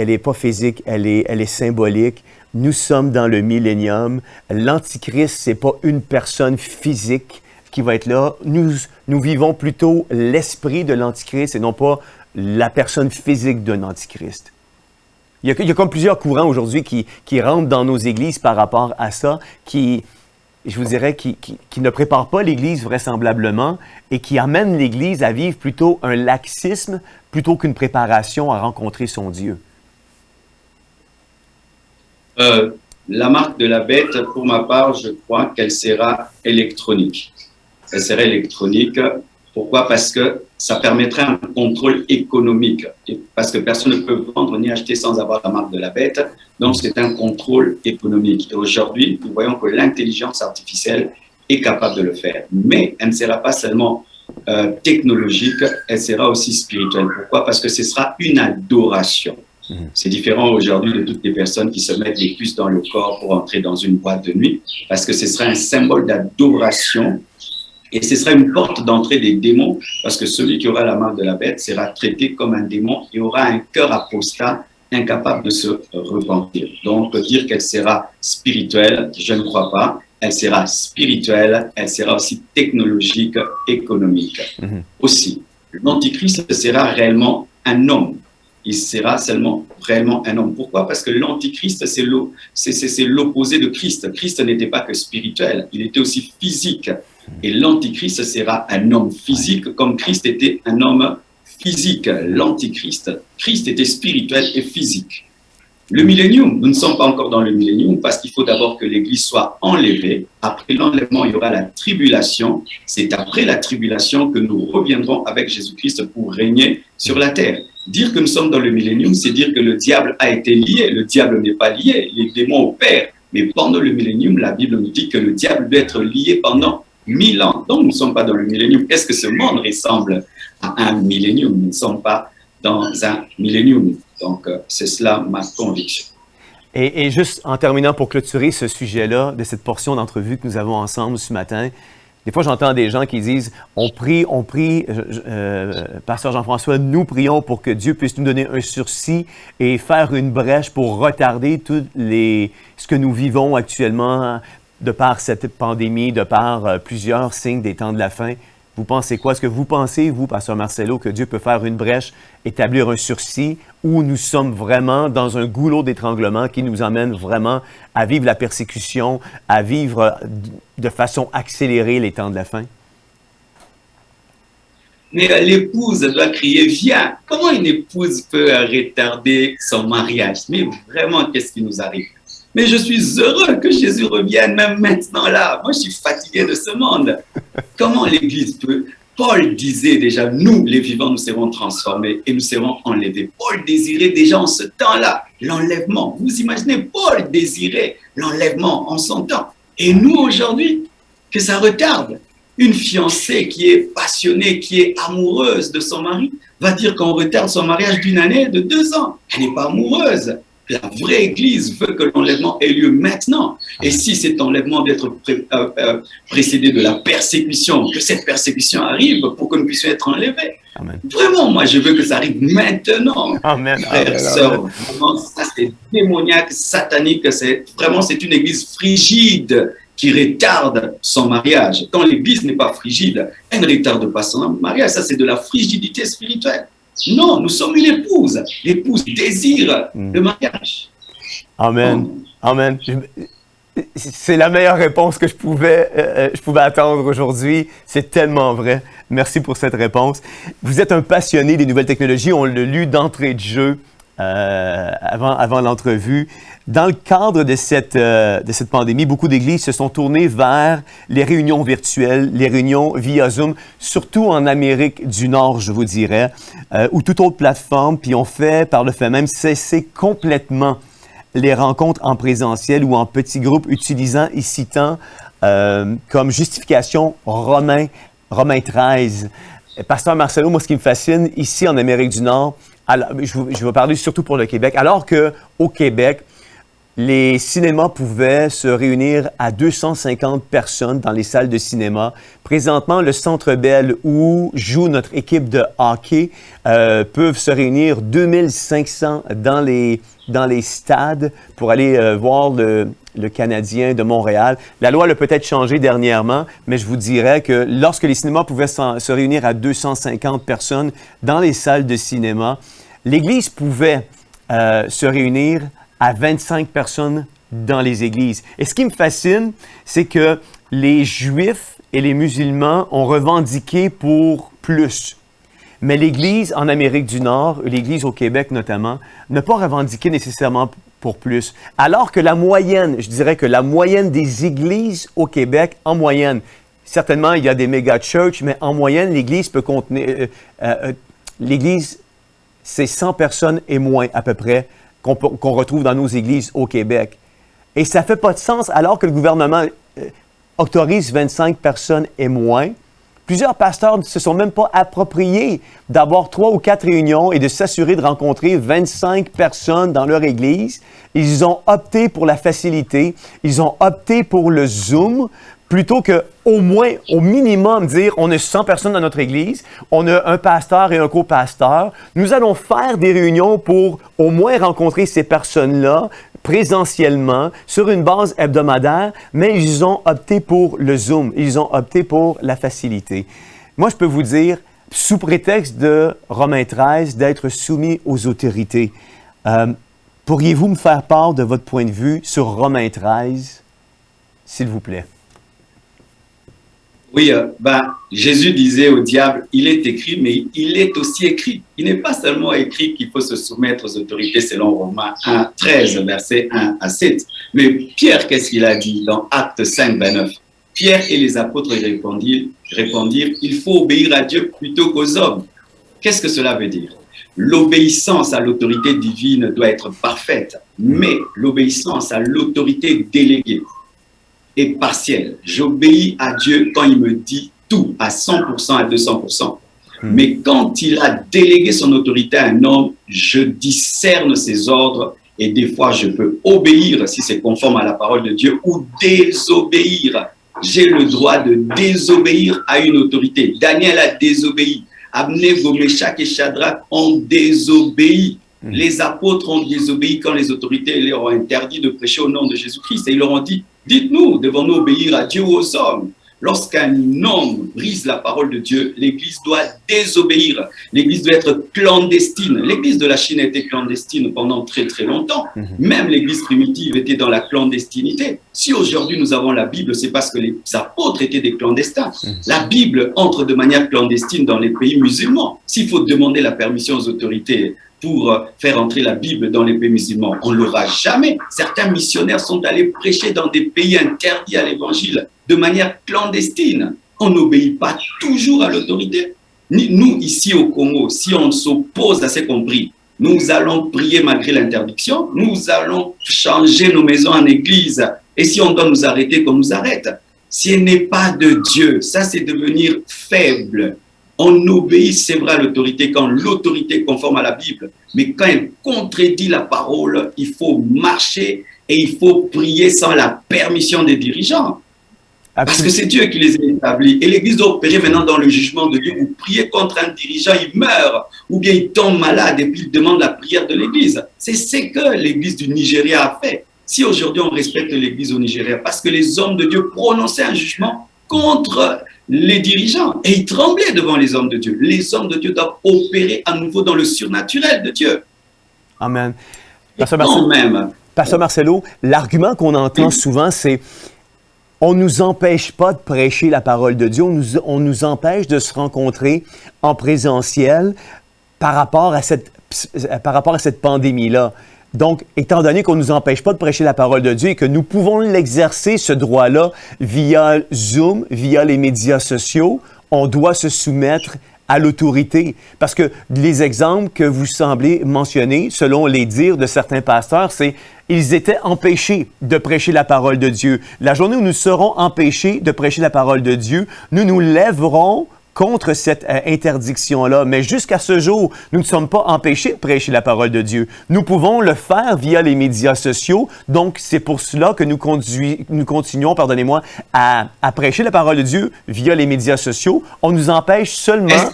est pas physique, elle est symbolique. Nous sommes dans le millénium. L'Antichrist, c'est pas une personne physique qui va être là. Nous vivons plutôt l'esprit de l'Antichrist et non pas la personne physique d'un Antichrist. Il y a comme plusieurs courants aujourd'hui qui rentrent dans nos églises par rapport à ça, qui ne préparent pas l'Église vraisemblablement et qui amènent l'Église à vivre plutôt un laxisme plutôt qu'une préparation à rencontrer son Dieu. La marque de la bête, pour ma part, je crois qu'elle sera électronique. Elle sera électronique. Pourquoi? Parce que ça permettrait un contrôle économique. Parce que personne ne peut vendre ni acheter sans avoir la marque de la bête. Donc, c'est un contrôle économique. Et aujourd'hui, nous voyons que l'intelligence artificielle est capable de le faire. Mais elle ne sera pas seulement technologique, elle sera aussi spirituelle. Pourquoi? Parce que ce sera une adoration. C'est différent aujourd'hui de toutes les personnes qui se mettent des puces dans le corps pour entrer dans une boîte de nuit, parce que ce sera un symbole d'adoration. Et ce sera une porte d'entrée des démons, parce que celui qui aura la marque de la bête sera traité comme un démon et aura un cœur apostat, incapable de se repentir. Donc, dire qu'elle sera spirituelle, je ne crois pas. Elle sera spirituelle, elle sera aussi technologique, économique. Aussi, l'Antichrist sera réellement un homme. Il sera seulement réellement un homme. Pourquoi? Parce que l'Antichrist, c'est l'opposé de Christ. Christ n'était pas que spirituel, il était aussi physique. Et l'Antichrist sera un homme physique comme Christ était un homme physique. L'Antichrist, Christ était spirituel et physique. Le millénium, nous ne sommes pas encore dans le millénium parce qu'il faut d'abord que l'Église soit enlevée. Après l'enlèvement, il y aura la tribulation. C'est après la tribulation que nous reviendrons avec Jésus-Christ pour régner sur la terre. Dire que nous sommes dans le millénium, c'est dire que le diable a été lié. Le diable n'est pas lié, les démons opèrent. Mais pendant le millénium, la Bible nous dit que le diable doit être lié pendant 1000 ans. Donc, nous ne sommes pas dans le millénium. Est-ce que ce monde ressemble à un millénium? Nous ne sommes pas dans un millénium. Donc, c'est cela ma conviction. Et juste en terminant pour clôturer ce sujet-là, de cette portion d'entrevue que nous avons ensemble ce matin, des fois j'entends des gens qui disent « On prie, Pasteur Jean-François, nous prions pour que Dieu puisse nous donner un sursis et faire une brèche pour retarder ce que nous vivons actuellement de par cette pandémie, de par plusieurs signes des temps de la fin. » Vous pensez quoi? Est-ce que vous pensez, vous, Pasteur Marcelo, que Dieu peut faire une brèche, établir un sursis, où nous sommes vraiment dans un goulot d'étranglement qui nous emmène vraiment à vivre la persécution, à vivre de façon accélérée les temps de la fin? Mais l'épouse doit crier « Viens ». Comment une épouse peut retarder son mariage? Mais vraiment, qu'est-ce qui nous arrive? Mais je suis heureux que Jésus revienne même maintenant là. Moi, je suis fatigué de ce monde. Comment l'Église peut? Paul disait déjà, nous, les vivants, nous serons transformés et nous serons enlevés. Paul désirait déjà en ce temps-là l'enlèvement. Vous imaginez, Paul désirait l'enlèvement en son temps. Et nous, aujourd'hui, que ça retarde. Une fiancée qui est passionnée, qui est amoureuse de son mari, va dire qu'on retarde son mariage d'une année, de 2 ans. Elle n'est pas amoureuse. La vraie Église veut que l'enlèvement ait lieu maintenant. Et si cet enlèvement doit être précédé de la persécution, que cette persécution arrive pour que nous puissions être enlevés. Amen. Vraiment, moi, je veux que ça arrive maintenant. Amen. Frères, sœurs, vraiment, ça c'est démoniaque, satanique. C'est une Église frigide qui retarde son mariage. Quand l'Église n'est pas frigide, elle ne retarde pas son mariage. Ça, c'est de la frigidité spirituelle. Non, nous sommes une épouse. L'épouse désire le mariage. Amen. Amen. C'est la meilleure réponse que je pouvais attendre aujourd'hui. C'est tellement vrai. Merci pour cette réponse. Vous êtes un passionné des nouvelles technologies. On l'a lu d'entrée de jeu avant l'entrevue. Dans le cadre de cette pandémie, beaucoup d'églises se sont tournées vers les réunions virtuelles, les réunions via Zoom, surtout en Amérique du Nord, je vous dirais, ou toute autre plateforme, puis on fait, par le fait même, cesser complètement les rencontres en présentiel ou en petits groupes, utilisant et citant comme justification Romains 13. Pasteur Marcelo, moi, ce qui me fascine, ici en Amérique du Nord, alors, je vais parler surtout pour le Québec, alors qu'au Québec, les cinémas pouvaient se réunir à 250 personnes dans les salles de cinéma. Présentement, le Centre Bell où joue notre équipe de hockey peuvent se réunir 2500 dans les stades pour aller voir le Canadien de Montréal. La loi l'a peut-être changé dernièrement, mais je vous dirais que lorsque les cinémas pouvaient se réunir à 250 personnes dans les salles de cinéma, l'Église pouvait se réunir à 25 personnes dans les églises. Et ce qui me fascine, c'est que les Juifs et les musulmans ont revendiqué pour plus. Mais l'Église en Amérique du Nord, l'Église au Québec notamment, n'a pas revendiqué nécessairement pour plus. Alors que la moyenne, je dirais que la moyenne des églises au Québec, en moyenne, certainement il y a des méga-churches, mais en moyenne, l'Église peut contenir... l'Église, c'est 100 personnes et moins à peu près qu'on retrouve dans nos églises au Québec. Et ça ne fait pas de sens alors que le gouvernement autorise 25 personnes et moins. Plusieurs pasteurs ne se sont même pas appropriés d'avoir 3 ou 4 réunions et de s'assurer de rencontrer 25 personnes dans leur église. Ils ont opté pour la facilité, ils ont opté pour le Zoom plutôt que au moins, au minimum, dire on a 100 personnes dans notre église, on a un pasteur et un co-pasteur, nous allons faire des réunions pour au moins rencontrer ces personnes-là présentiellement, sur une base hebdomadaire, mais ils ont opté pour le Zoom, ils ont opté pour la facilité. Moi, je peux vous dire, sous prétexte de Romains 13, d'être soumis aux autorités, pourriez-vous me faire part de votre point de vue sur Romains 13, s'il vous plaît? Oui, Jésus disait au diable, il est écrit, mais il est aussi écrit. Il n'est pas seulement écrit qu'il faut se soumettre aux autorités selon Romains 1, 13, versets 1 à 7. Mais Pierre, qu'est-ce qu'il a dit dans Actes 5, 29? Pierre et les apôtres répondirent, il faut obéir à Dieu plutôt qu'aux hommes. Qu'est-ce que cela veut dire? L'obéissance à l'autorité divine doit être parfaite, mais l'obéissance à l'autorité déléguée est partielle. J'obéis à Dieu quand il me dit tout, à 100%, à 200%. Mais quand il a délégué son autorité à un homme, je discerne ses ordres et des fois je peux obéir si c'est conforme à la parole de Dieu ou désobéir. J'ai le droit de désobéir à une autorité. Daniel a désobéi. Abnego, Meshach et Shadrach ont désobéi. Les apôtres ont désobéi quand les autorités leur ont interdit de prêcher au nom de Jésus-Christ. Et ils leur ont dit, dites-nous, devons-nous obéir à Dieu ou aux hommes? Lorsqu'un homme brise la parole de Dieu, l'Église doit désobéir. L'Église doit être clandestine. L'Église de la Chine était clandestine pendant très très longtemps. Même l'Église primitive était dans la clandestinité. Si aujourd'hui nous avons la Bible, c'est parce que les apôtres étaient des clandestins. La Bible entre de manière clandestine dans les pays musulmans. S'il faut demander la permission aux autorités pour faire entrer la Bible dans les pays musulmans, on ne l'aura jamais. Certains missionnaires sont allés prêcher dans des pays interdits à l'Évangile de manière clandestine. On n'obéit pas toujours à l'autorité. Nous, ici au Congo, si on s'oppose à ces compris, nous allons prier malgré l'interdiction, nous allons changer nos maisons en église. Et si on doit nous arrêter, qu'on nous arrête. Ce n'est pas de Dieu, ça c'est devenir faible. On obéit, c'est vrai, à l'autorité quand l'autorité est conforme à la Bible. Mais quand elle contredit la parole, il faut marcher et il faut prier sans la permission des dirigeants. Parce que c'est Dieu qui les a établis. Et l'Église doit opérer maintenant dans le jugement de Dieu. Vous priez contre un dirigeant, il meurt. Ou bien il tombe malade et puis il demande la prière de l'Église. C'est ce que l'Église du Nigeria a fait. Si aujourd'hui on respecte l'Église au Nigeria, parce que les hommes de Dieu prononçaient un jugement contre les dirigeants. Et ils tremblaient devant les hommes de Dieu. Les hommes de Dieu doivent opérer à nouveau dans le surnaturel de Dieu. Amen. Pasteur Marcelo, l'argument qu'on entend souvent, c'est on ne nous empêche pas de prêcher la parole de Dieu, on nous empêche de se rencontrer en présentiel par rapport à cette pandémie-là. Donc, étant donné qu'on ne nous empêche pas de prêcher la parole de Dieu et que nous pouvons l'exercer, ce droit-là, via Zoom, via les médias sociaux, on doit se soumettre à l'autorité. Parce que les exemples que vous semblez mentionner, selon les dires de certains pasteurs, c'est ils étaient empêchés de prêcher la parole de Dieu. La journée où nous serons empêchés de prêcher la parole de Dieu, nous nous lèverons contre cette interdiction-là. Mais jusqu'à ce jour, nous ne sommes pas empêchés de prêcher la parole de Dieu. Nous pouvons le faire via les médias sociaux. Donc, c'est pour cela que nous continuons, à prêcher la parole de Dieu via les médias sociaux. On nous empêche seulement...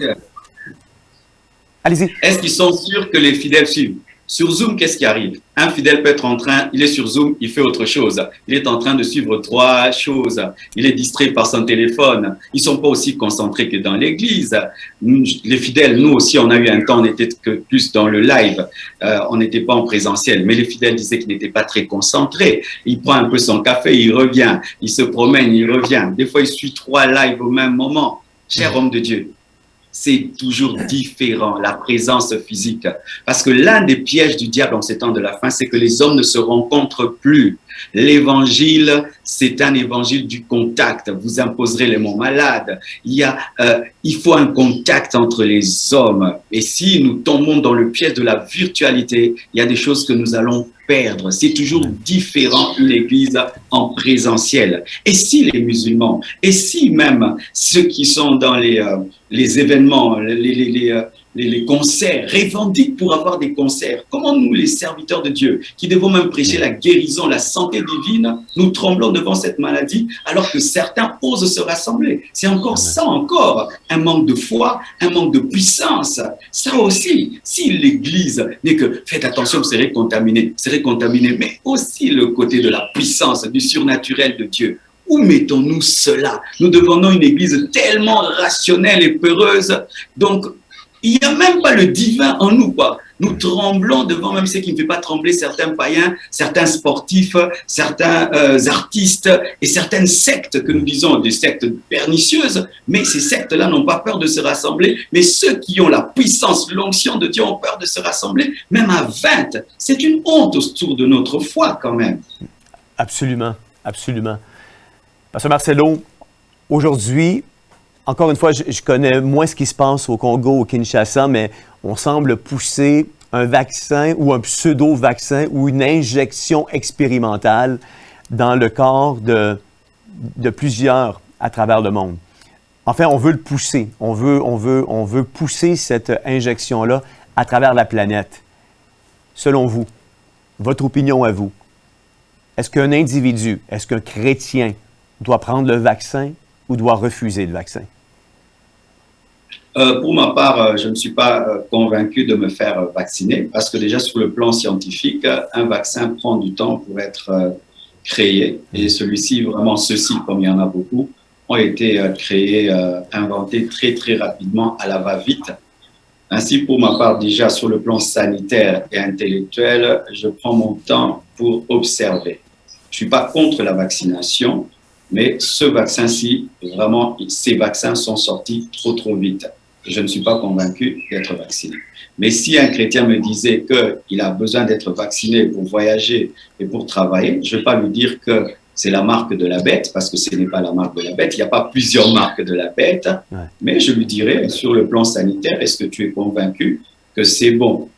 Allez-y. Est-ce qu'ils sont sûrs que les fidèles suivent? Sur Zoom, qu'est-ce qui arrive? Un fidèle peut être il est sur Zoom, il fait autre chose. Il est en train de suivre 3 choses. Il est distrait par son téléphone. Ils ne sont pas aussi concentrés que dans l'église. Les fidèles, nous aussi, on a eu un temps, on était plus dans le live. On n'était pas en présentiel. Mais les fidèles disaient qu'ils n'étaient pas très concentrés. Il prend un peu son café, il revient. Il se promène, il revient. Des fois, il suit 3 lives au même moment. Cher homme de Dieu, c'est toujours différent, la présence physique. Parce que l'un des pièges du diable en ces temps de la fin, c'est que les hommes ne se rencontrent plus. L'évangile, c'est un évangile du contact. Vous imposerez les mots malades. Il faut un contact entre les hommes. Et si nous tombons dans le piège de la virtualité, il y a des choses que nous allons perdre. C'est toujours différent une église en présentiel. Et si les musulmans, et si même ceux qui sont dans les événements, les concerts, revendiquent pour avoir des concerts. Comment nous, les serviteurs de Dieu, qui devons même prêcher la guérison, la santé divine, nous tremblons devant cette maladie alors que certains osent se rassembler. C'est encore ça, encore un manque de foi, un manque de puissance. Ça aussi, si l'Église n'est que faites attention, vous serez contaminés, mais aussi le côté de la puissance, du surnaturel de Dieu. Où mettons-nous cela? Nous devenons une Église tellement rationnelle et peureuse. Donc, il n'y a même pas le divin en nous, quoi. Nous tremblons devant même ce qui ne fait pas trembler certains païens, certains sportifs, certains artistes et certaines sectes que nous disons des sectes pernicieuses. Mais ces sectes-là n'ont pas peur de se rassembler. Mais ceux qui ont la puissance, l'onction de Dieu ont peur de se rassembler, même à 20. C'est une honte autour de notre foi quand même. Absolument, absolument. Pasteur Marcelo, aujourd'hui, encore une fois, je connais moins ce qui se passe au Congo, au Kinshasa, mais on semble pousser un vaccin ou un pseudo-vaccin ou une injection expérimentale dans le corps de plusieurs à travers le monde. Enfin, on veut le pousser. On veut pousser cette injection-là à travers la planète. Selon vous, votre opinion à vous, est-ce qu'un individu, est-ce qu'un chrétien doit prendre le vaccin ou doit refuser le vaccin? Pour ma part, je ne suis pas convaincu de me faire vacciner parce que déjà sur le plan scientifique, un vaccin prend du temps pour être créé et celui-ci, vraiment ceux-ci, comme il y en a beaucoup, ont été créés, inventés très très rapidement à la va-vite. Ainsi, pour ma part, déjà sur le plan sanitaire et intellectuel, je prends mon temps pour observer. Je ne suis pas contre la vaccination, mais ce vaccin-ci, vraiment, ces vaccins sont sortis trop vite. Je ne suis pas convaincu d'être vacciné. Mais si un chrétien me disait qu'il a besoin d'être vacciné pour voyager et pour travailler, je ne vais pas lui dire que c'est la marque de la bête, parce que ce n'est pas la marque de la bête. Il n'y a pas plusieurs marques de la bête. Ouais. Mais je lui dirais, sur le plan sanitaire, est-ce que tu es convaincu que c'est bon?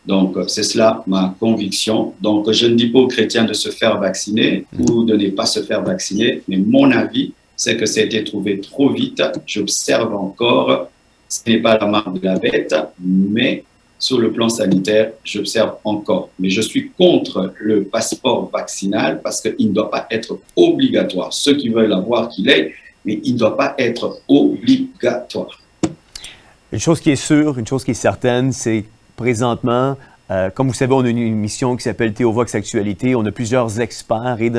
Donc, c'est cela ma conviction. Donc, je ne dis pas aux chrétiens de se faire vacciner ou de ne pas se faire vacciner, mais mon avis, c'est que ça a été trouvé trop vite. J'observe encore, ce n'est pas la marque de la bête, mais sur le plan sanitaire, j'observe encore. Mais je suis contre le passeport vaccinal parce qu'il ne doit pas être obligatoire. Ceux qui veulent l'avoir, qu'il l'ait, mais il ne doit pas être obligatoire. Une chose qui est sûre, une chose qui est certaine, c'est présentement, comme vous savez, on a une émission qui s'appelle Théovox Actualité. On a plusieurs experts et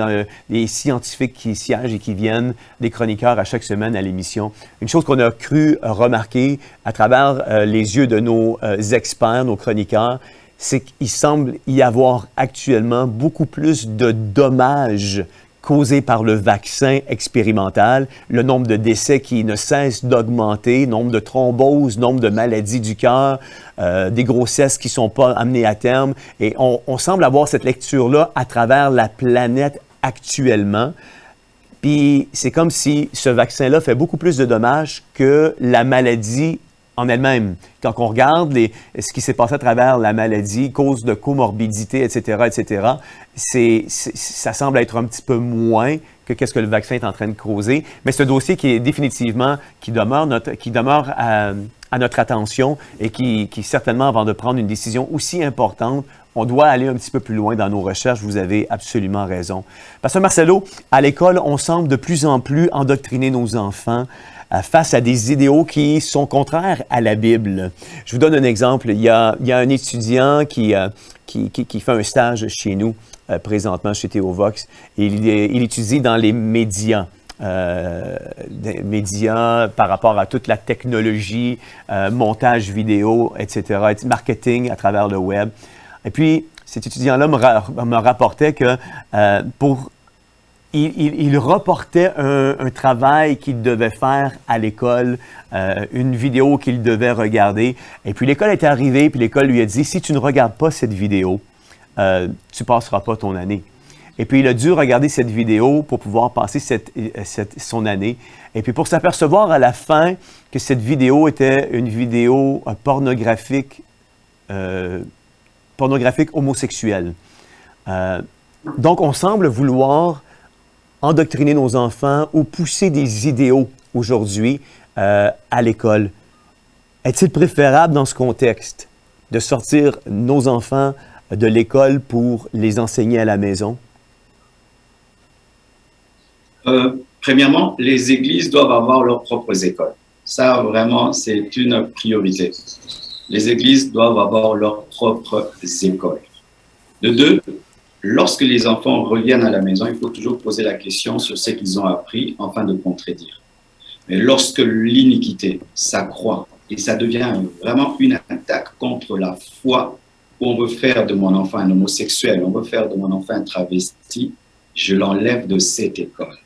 des scientifiques qui siègent et qui viennent, des chroniqueurs à chaque semaine à l'émission. Une chose qu'on a cru remarquer à travers les yeux de nos experts, nos chroniqueurs, c'est qu'il semble y avoir actuellement beaucoup plus de dommages causés par le vaccin expérimental, le nombre de décès qui ne cesse d'augmenter, nombre de thromboses, nombre de maladies du cœur, des grossesses qui ne sont pas amenées à terme. Et on semble avoir cette lecture-là à travers la planète actuellement. Puis c'est comme si ce vaccin-là fait beaucoup plus de dommages que la maladie en elle-même. Quand on regarde ce qui s'est passé à travers la maladie, cause de comorbidité, etc., ça semble être un petit peu moins que qu'est-ce que le vaccin est en train de causer. Mais c'est un dossier qui est définitivement, qui demeure à notre attention et qui certainement, avant de prendre une décision aussi importante, on doit aller un petit peu plus loin dans nos recherches. Vous avez absolument raison. Pasteur Marcelo, à l'école, on semble de plus en plus endoctriner nos enfants face à des idéaux qui sont contraires à la Bible. Je vous donne un exemple. Il y a un étudiant qui fait un stage chez nous, présentement chez Théovox. Il étudie dans les médias. Des médias par rapport à toute la technologie, montage vidéo, etc., marketing à travers le web. Et puis, cet étudiant-là me rapportait que il reportait un travail qu'il devait faire à l'école, une vidéo qu'il devait regarder. Et puis l'école est arrivée, puis l'école lui a dit, si tu ne regardes pas cette vidéo, tu ne passeras pas ton année. Et puis il a dû regarder cette vidéo pour pouvoir passer son année. Et puis pour s'apercevoir à la fin que cette vidéo était une vidéo pornographique homosexuelle. Donc on semble vouloir endoctriner nos enfants ou pousser des idéaux aujourd'hui à l'école. Est-il préférable dans ce contexte de sortir nos enfants de l'école pour les enseigner à la maison? Premièrement, les églises doivent avoir leurs propres écoles. Ça, vraiment, c'est une priorité. Les églises doivent avoir leurs propres écoles. De deux, lorsque les enfants reviennent à la maison, il faut toujours poser la question sur ce qu'ils ont appris afin de contredire. Mais lorsque l'iniquité s'accroît et ça devient vraiment une attaque contre la foi, où on veut faire de mon enfant un homosexuel, on veut faire de mon enfant un travesti, je l'enlève de cette école.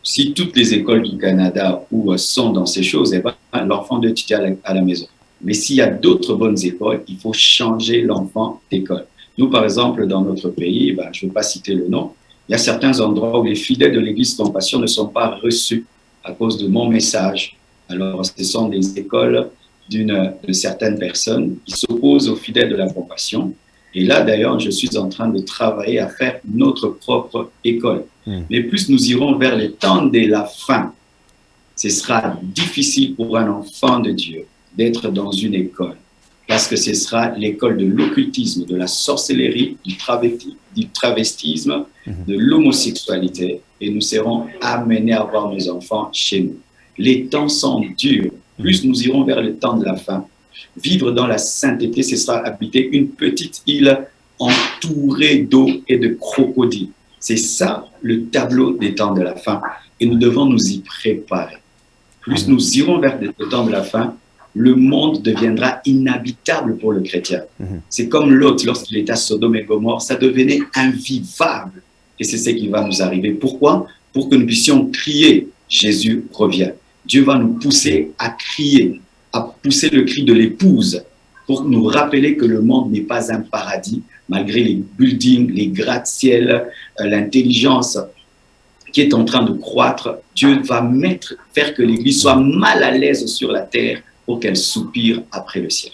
Si toutes les écoles du Canada sont dans ces choses, eh ben, l'enfant doit étudier à la maison. Mais s'il y a d'autres bonnes écoles, il faut changer l'enfant d'école. Nous, par exemple, dans notre pays, ben, je ne vais pas citer le nom, il y a certains endroits où les fidèles de l'Église Compassion ne sont pas reçus à cause de mon message. Alors, ce sont des écoles de certaines personnes qui s'opposent aux fidèles de la Compassion. Et là, d'ailleurs, je suis en train de travailler à faire notre propre école. Mais plus nous irons vers les temps de la fin, ce sera difficile pour un enfant de Dieu d'être dans une école. Parce que ce sera l'école de l'occultisme, de la sorcellerie, du travestisme, de l'homosexualité. Et nous serons amenés à avoir nos enfants chez nous. Les temps sont durs. Plus nous irons vers le temps de la fin. Vivre dans la sainteté, ce sera habiter une petite île entourée d'eau et de crocodiles. C'est ça le tableau des temps de la fin. Et nous devons nous y préparer. Plus nous irons vers le temps de la fin, le monde deviendra inhabitable pour le chrétien. C'est comme Lot, lorsqu'il était à Sodome et Gomorrhe, ça devenait invivable. Et c'est ce qui va nous arriver. Pourquoi? Pour que nous puissions crier, Jésus revient. Dieu va nous pousser à crier, à pousser le cri de l'épouse pour nous rappeler que le monde n'est pas un paradis, malgré les buildings, les gratte-ciel, l'intelligence qui est en train de croître. Dieu va faire que l'Église soit mal à l'aise sur la terre pour qu'elle soupire après le ciel.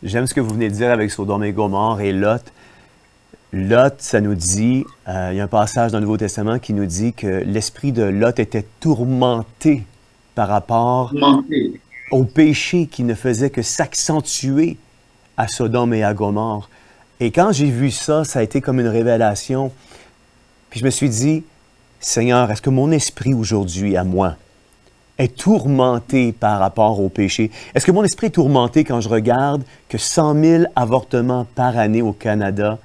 J'aime ce que vous venez de dire avec Sodome et Gomorrhe et Lot. Lot, ça nous dit, il y a un passage dans le Nouveau Testament qui nous dit que l'esprit de Lot était tourmenté par rapport au péché qui ne faisait que s'accentuer à Sodome et à Gomorrhe. Et quand j'ai vu ça, ça a été comme une révélation. Puis je me suis dit, Seigneur, est-ce que mon esprit aujourd'hui, à moi, est tourmenté par rapport au péché? Est-ce que mon esprit est tourmenté quand je regarde que 100 000 avortements par année au Canada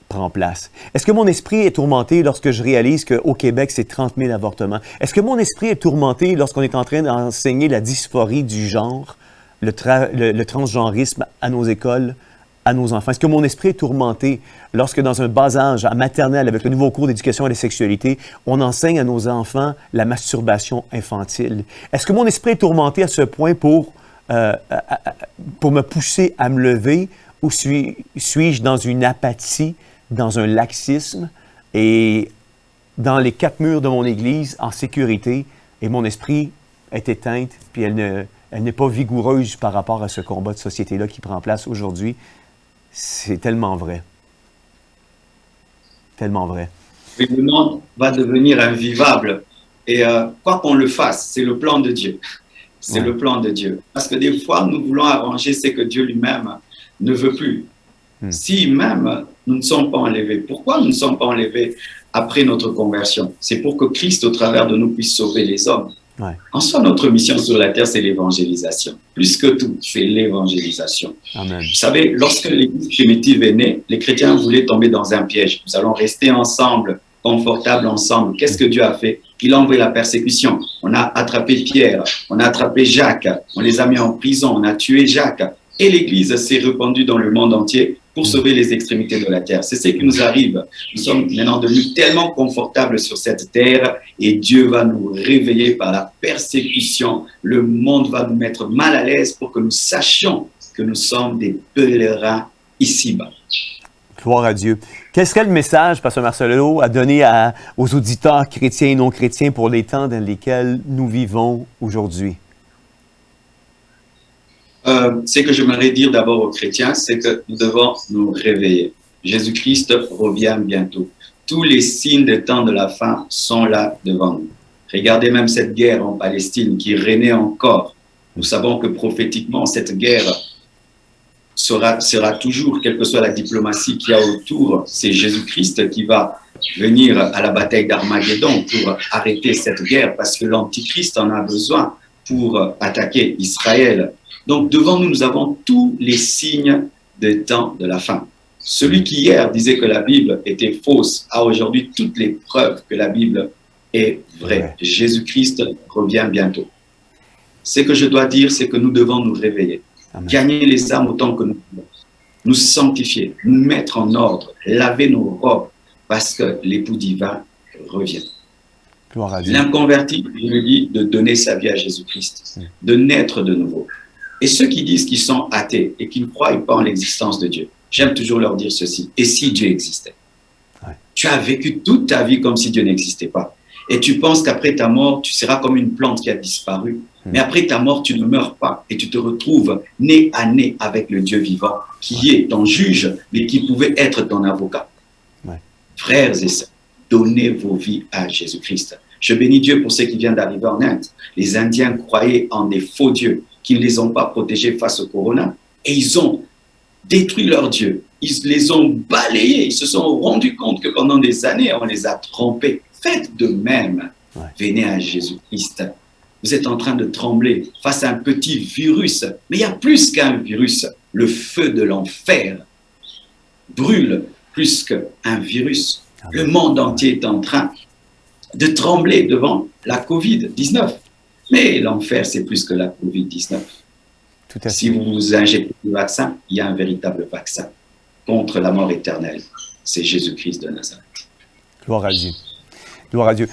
prend place? Est-ce que mon esprit est tourmenté lorsque je réalise qu'au Québec, c'est 30 000 avortements? Est-ce que mon esprit est tourmenté lorsqu'on est en train d'enseigner la dysphorie du genre, le transgenrisme à nos écoles, à nos enfants? Est-ce que mon esprit est tourmenté lorsque dans un bas âge, à maternelle, avec le nouveau cours d'éducation à la sexualité, on enseigne à nos enfants la masturbation infantile? Est-ce que mon esprit est tourmenté à ce point pour me pousser à me lever, ou suis-je dans une apathie, dans un laxisme et dans les quatre murs de mon église en sécurité, et mon esprit est éteinte, puis elle n'est pas vigoureuse par rapport à ce combat de société-là qui prend place aujourd'hui? C'est tellement vrai. Tellement vrai. Et le monde va devenir invivable. Et quoi qu'on le fasse, c'est le plan de Dieu. C'est le plan de Dieu. Parce que des fois, nous voulons arranger ce que Dieu lui-même ne veut plus. Si même nous ne sommes pas enlevés, pourquoi nous ne sommes pas enlevés après notre conversion? C'est pour que Christ, au travers de nous, puisse sauver les hommes. En soi, notre mission sur la terre, c'est l'évangélisation. Plus que tout, c'est l'évangélisation. Vous savez, lorsque l'Église primitive est née, les chrétiens voulaient tomber dans un piège. Nous allons rester ensemble, confortables ensemble. Qu'est-ce que Dieu a fait? Il a envoyé la persécution. On a attrapé Pierre, on a attrapé Jacques, on les a mis en prison, on a tué Jacques. Et l'Église s'est répandue dans le monde entier pour sauver les extrémités de la terre. C'est ce qui nous arrive. Nous sommes maintenant devenus tellement confortables sur cette terre et Dieu va nous réveiller par la persécution. Le monde va nous mettre mal à l'aise pour que nous sachions que nous sommes des pèlerins ici-bas. Gloire à Dieu. Quel serait le message, Pasteur Marcelo, à donner aux auditeurs chrétiens et non chrétiens pour les temps dans lesquels nous vivons aujourd'hui? Ce que j'aimerais dire d'abord aux chrétiens, c'est que nous devons nous réveiller. Jésus-Christ revient bientôt. Tous les signes des temps de la fin sont là devant nous. Regardez même cette guerre en Palestine qui régnait encore. Nous savons que prophétiquement, cette guerre sera toujours, quelle que soit la diplomatie qu'il y a autour, c'est Jésus-Christ qui va venir à la bataille d'Armageddon pour arrêter cette guerre, parce que l'Antichrist en a besoin pour attaquer Israël. Donc devant nous, nous avons tous les signes des temps de la fin. Celui qui hier disait que la Bible était fausse a aujourd'hui toutes les preuves que la Bible est vraie. Ouais. Jésus-Christ revient bientôt. Ce que je dois dire, c'est que nous devons nous réveiller, Amen. Gagner les âmes autant que nous pouvons, nous sanctifier, nous mettre en ordre, laver nos robes, parce que l'époux divin revient. L'inconverti, je le dis, de donner sa vie à Jésus-Christ, de naître de nouveau. Et ceux qui disent qu'ils sont athées et qui ne croient pas en l'existence de Dieu, j'aime toujours leur dire ceci. Et si Dieu existait? Ouais. Tu as vécu toute ta vie comme si Dieu n'existait pas. Et tu penses qu'après ta mort, tu seras comme une plante qui a disparu. Mais après ta mort, tu ne meurs pas et tu te retrouves nez à nez avec le Dieu vivant qui est ton juge, mais qui pouvait être ton avocat. Ouais. Frères et sœurs, donnez vos vies à Jésus-Christ. Je bénis Dieu pour ceux qui viennent d'arriver en Inde. Les Indiens croyaient en des faux dieux qui ne les ont pas protégés face au corona et ils ont détruit leurs dieux. Ils les ont balayés. Ils se sont rendus compte que pendant des années, on les a trompés. Faites de même. Ouais. Venez à Jésus-Christ. Vous êtes en train de trembler face à un petit virus. Mais il y a plus qu'un virus. Le feu de l'enfer brûle plus qu'un virus. Le monde entier est en train de trembler devant la COVID-19. Mais l'enfer, c'est plus que la COVID-19. Tout à fait. Si vous vous injectez le vaccin, il y a un véritable vaccin contre la mort éternelle. C'est Jésus-Christ de Nazareth. Gloire à Dieu. Gloire à Dieu.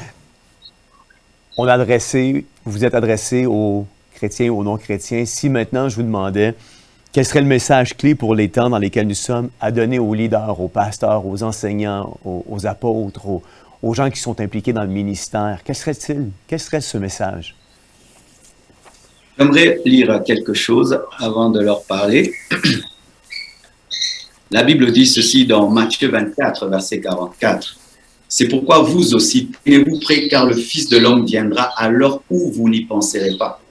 Vous êtes adressé aux chrétiens et aux non-chrétiens. Si maintenant je vous demandais quel serait le message clé pour les temps dans lesquels nous sommes à donner aux leaders, aux pasteurs, aux enseignants, aux apôtres, aux gens qui sont impliqués dans le ministère, quel serait-il? Quel serait ce message? J'aimerais lire quelque chose avant de leur parler. La Bible dit ceci dans Matthieu 24, verset 44. C'est pourquoi vous aussi, tenez-vous prêts, car le Fils de l'homme viendra à l'heure où vous n'y penserez pas.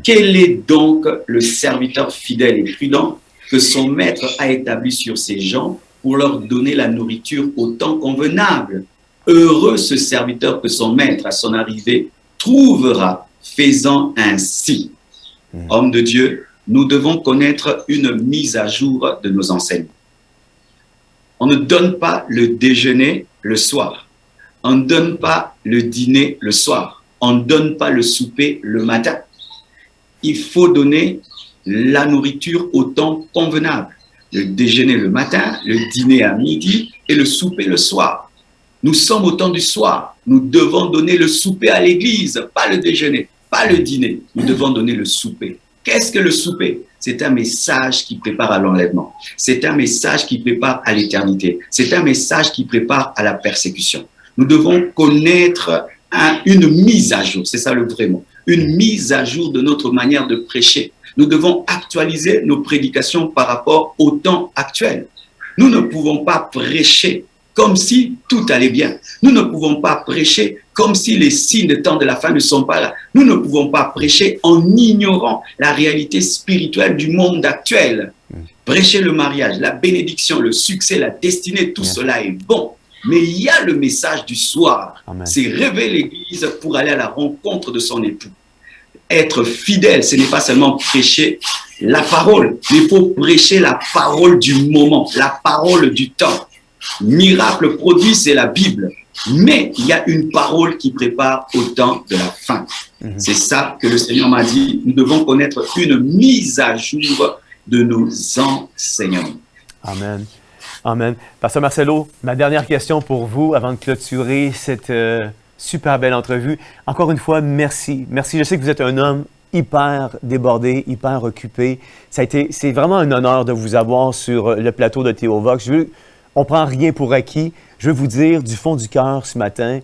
Quel est donc le serviteur fidèle et prudent que son maître a établi sur ses gens pour leur donner la nourriture au temps convenable? Heureux ce serviteur que son maître, à son arrivée, trouvera faisant ainsi. Homme de Dieu, nous devons connaître une mise à jour de nos enseignements. On ne donne pas le déjeuner le soir. On ne donne pas le dîner le soir. On ne donne pas le souper le matin. Il faut donner la nourriture au temps convenable. Le déjeuner le matin, le dîner à midi et le souper le soir. Nous sommes au temps du soir. Nous devons donner le souper à l'église, pas le déjeuner, pas le dîner. Nous devons donner le souper. Qu'est-ce que le souper? C'est un message qui prépare à l'enlèvement. C'est un message qui prépare à l'éternité. C'est un message qui prépare à la persécution. Nous devons connaître une mise à jour, c'est ça le vrai mot, une mise à jour de notre manière de prêcher. Nous devons actualiser nos prédications par rapport au temps actuel. Nous ne pouvons pas prêcher comme si tout allait bien. Nous ne pouvons pas prêcher comme si les signes de temps de la fin ne sont pas là. Nous ne pouvons pas prêcher en ignorant la réalité spirituelle du monde actuel. Prêcher le mariage, la bénédiction, le succès, la destinée, tout cela est bon. Mais il y a le message du soir. C'est rêver l'Église pour aller à la rencontre de son époux. Être fidèle, ce n'est pas seulement prêcher la parole, mais il faut prêcher la parole du moment, la parole du temps. Miracle produit, c'est la Bible. Mais il y a une parole qui prépare au temps de la fin. C'est ça que le Seigneur m'a dit. Nous devons connaître une mise à jour de nos enseignements. Amen. Amen. Pasteur Marcelo, ma dernière question pour vous avant de clôturer cette super belle entrevue. Encore une fois, merci. Merci. Je sais que vous êtes un homme hyper débordé, hyper occupé. C'est vraiment un honneur de vous avoir sur le plateau de Théovox. On ne prend rien pour acquis. Je veux vous dire du fond du cœur ce matin,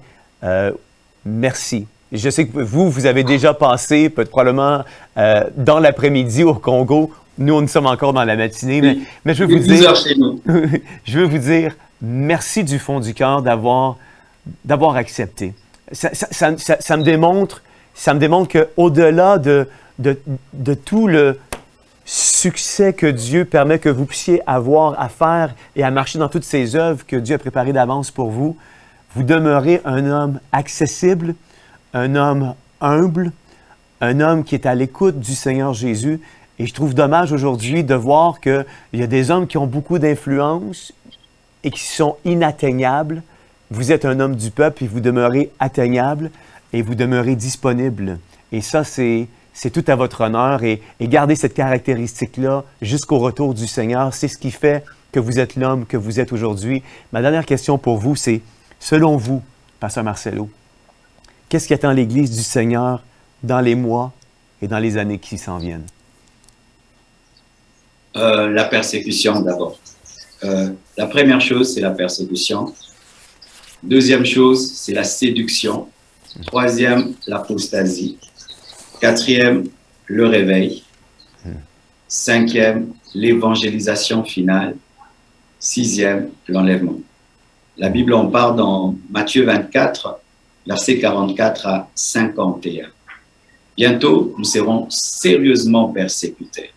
merci. Je sais que vous avez déjà passé probablement dans l'après-midi au Congo. Nous, nous sommes encore dans la matinée, mais je veux vous dire, je veux vous dire merci du fond du cœur d'avoir accepté. Ça me démontre ça me démontre qu'au-delà de tout le succès que Dieu permet que vous puissiez avoir à faire et à marcher dans toutes ces œuvres que Dieu a préparées d'avance pour vous, vous demeurez un homme accessible, un homme humble, un homme qui est à l'écoute du Seigneur Jésus. Et je trouve dommage aujourd'hui de voir qu'il y a des hommes qui ont beaucoup d'influence et qui sont inatteignables. Vous êtes un homme du peuple et vous demeurez atteignable et vous demeurez disponible. Et ça, c'est tout à votre honneur. Et gardez cette caractéristique-là jusqu'au retour du Seigneur. C'est ce qui fait que vous êtes l'homme que vous êtes aujourd'hui. Ma dernière question pour vous, c'est, selon vous, Pasteur Marcelo, qu'est-ce qui attend l'Église du Seigneur dans les mois et dans les années qui s'en viennent? La persécution d'abord. La première chose, c'est la persécution. Deuxième chose, c'est la séduction. Troisième, l'apostasie. Quatrième, le réveil. Cinquième, l'évangélisation finale. Sixième, l'enlèvement. La Bible en parle dans Matthieu 24, versets 44 à 51. Bientôt, nous serons sérieusement persécutés.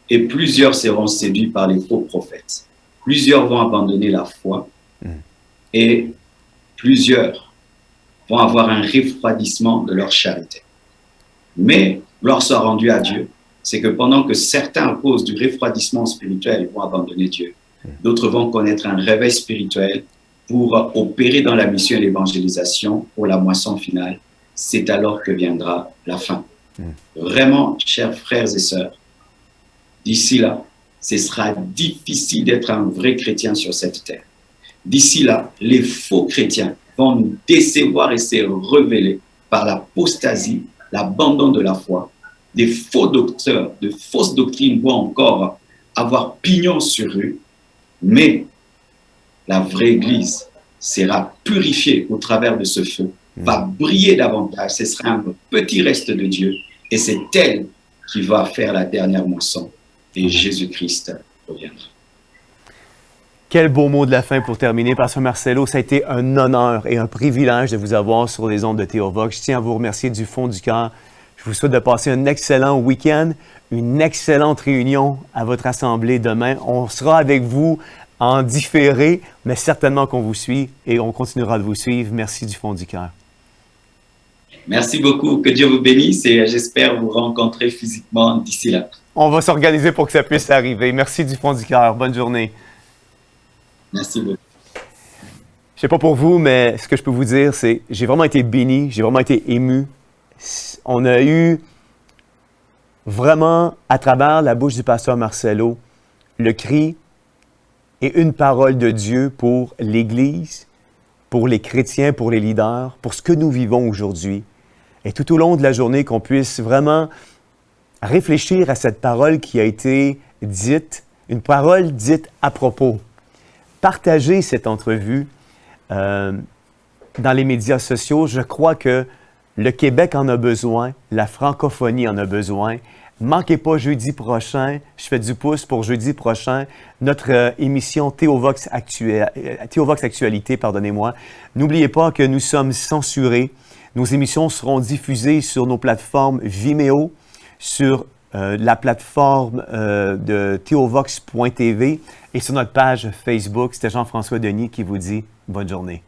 Et plusieurs seront séduits par les faux prophètes. Plusieurs vont abandonner la foi et plusieurs vont avoir un refroidissement de leur charité. Mais, gloire soit rendue à Dieu, c'est que pendant que certains, à cause du refroidissement spirituel, vont abandonner Dieu, d'autres vont connaître un réveil spirituel pour opérer dans la mission et l'évangélisation pour la moisson finale. C'est alors que viendra la fin. Vraiment, chers frères et sœurs, d'ici là, ce sera difficile d'être un vrai chrétien sur cette terre. D'ici là, les faux chrétiens vont nous décevoir et se révéler par l'apostasie, l'abandon de la foi. Des faux docteurs, de fausses doctrines vont encore avoir pignon sur eux, mais la vraie Église sera purifiée au travers de ce feu, va briller davantage. Ce sera un petit reste de Dieu et c'est elle qui va faire la dernière moisson. Et Jésus-Christ reviendra. Quel beau mot de la fin pour terminer, Pasteur Marcelo. Ça a été un honneur et un privilège de vous avoir sur les ondes de Théovox. Je tiens à vous remercier du fond du cœur. Je vous souhaite de passer un excellent week-end, une excellente réunion à votre assemblée demain. On sera avec vous en différé, mais certainement qu'on vous suit et on continuera de vous suivre. Merci du fond du cœur. Merci beaucoup. Que Dieu vous bénisse et j'espère vous rencontrer physiquement d'ici là. On va s'organiser pour que ça puisse arriver. Merci du fond du cœur. Bonne journée. Merci beaucoup. Je ne sais pas pour vous, mais ce que je peux vous dire, c'est que j'ai vraiment été béni, j'ai vraiment été ému. On a eu vraiment, à travers la bouche du pasteur Marcelo, le cri et une parole de Dieu pour l'Église, pour les chrétiens, pour les leaders, pour ce que nous vivons aujourd'hui. Et tout au long de la journée, qu'on puisse vraiment réfléchir à cette parole qui a été dite, une parole dite à propos. Partagez cette entrevue dans les médias sociaux. Je crois que le Québec en a besoin, la francophonie en a besoin. Manquez pas jeudi prochain, je fais du pouce pour jeudi prochain, notre émission Théovox Actualité, pardonnez-moi. N'oubliez pas que nous sommes censurés. Nos émissions seront diffusées sur nos plateformes Vimeo, sur la plateforme de théovox.tv et sur notre page Facebook. C'était Jean-François Denis qui vous dit bonne journée.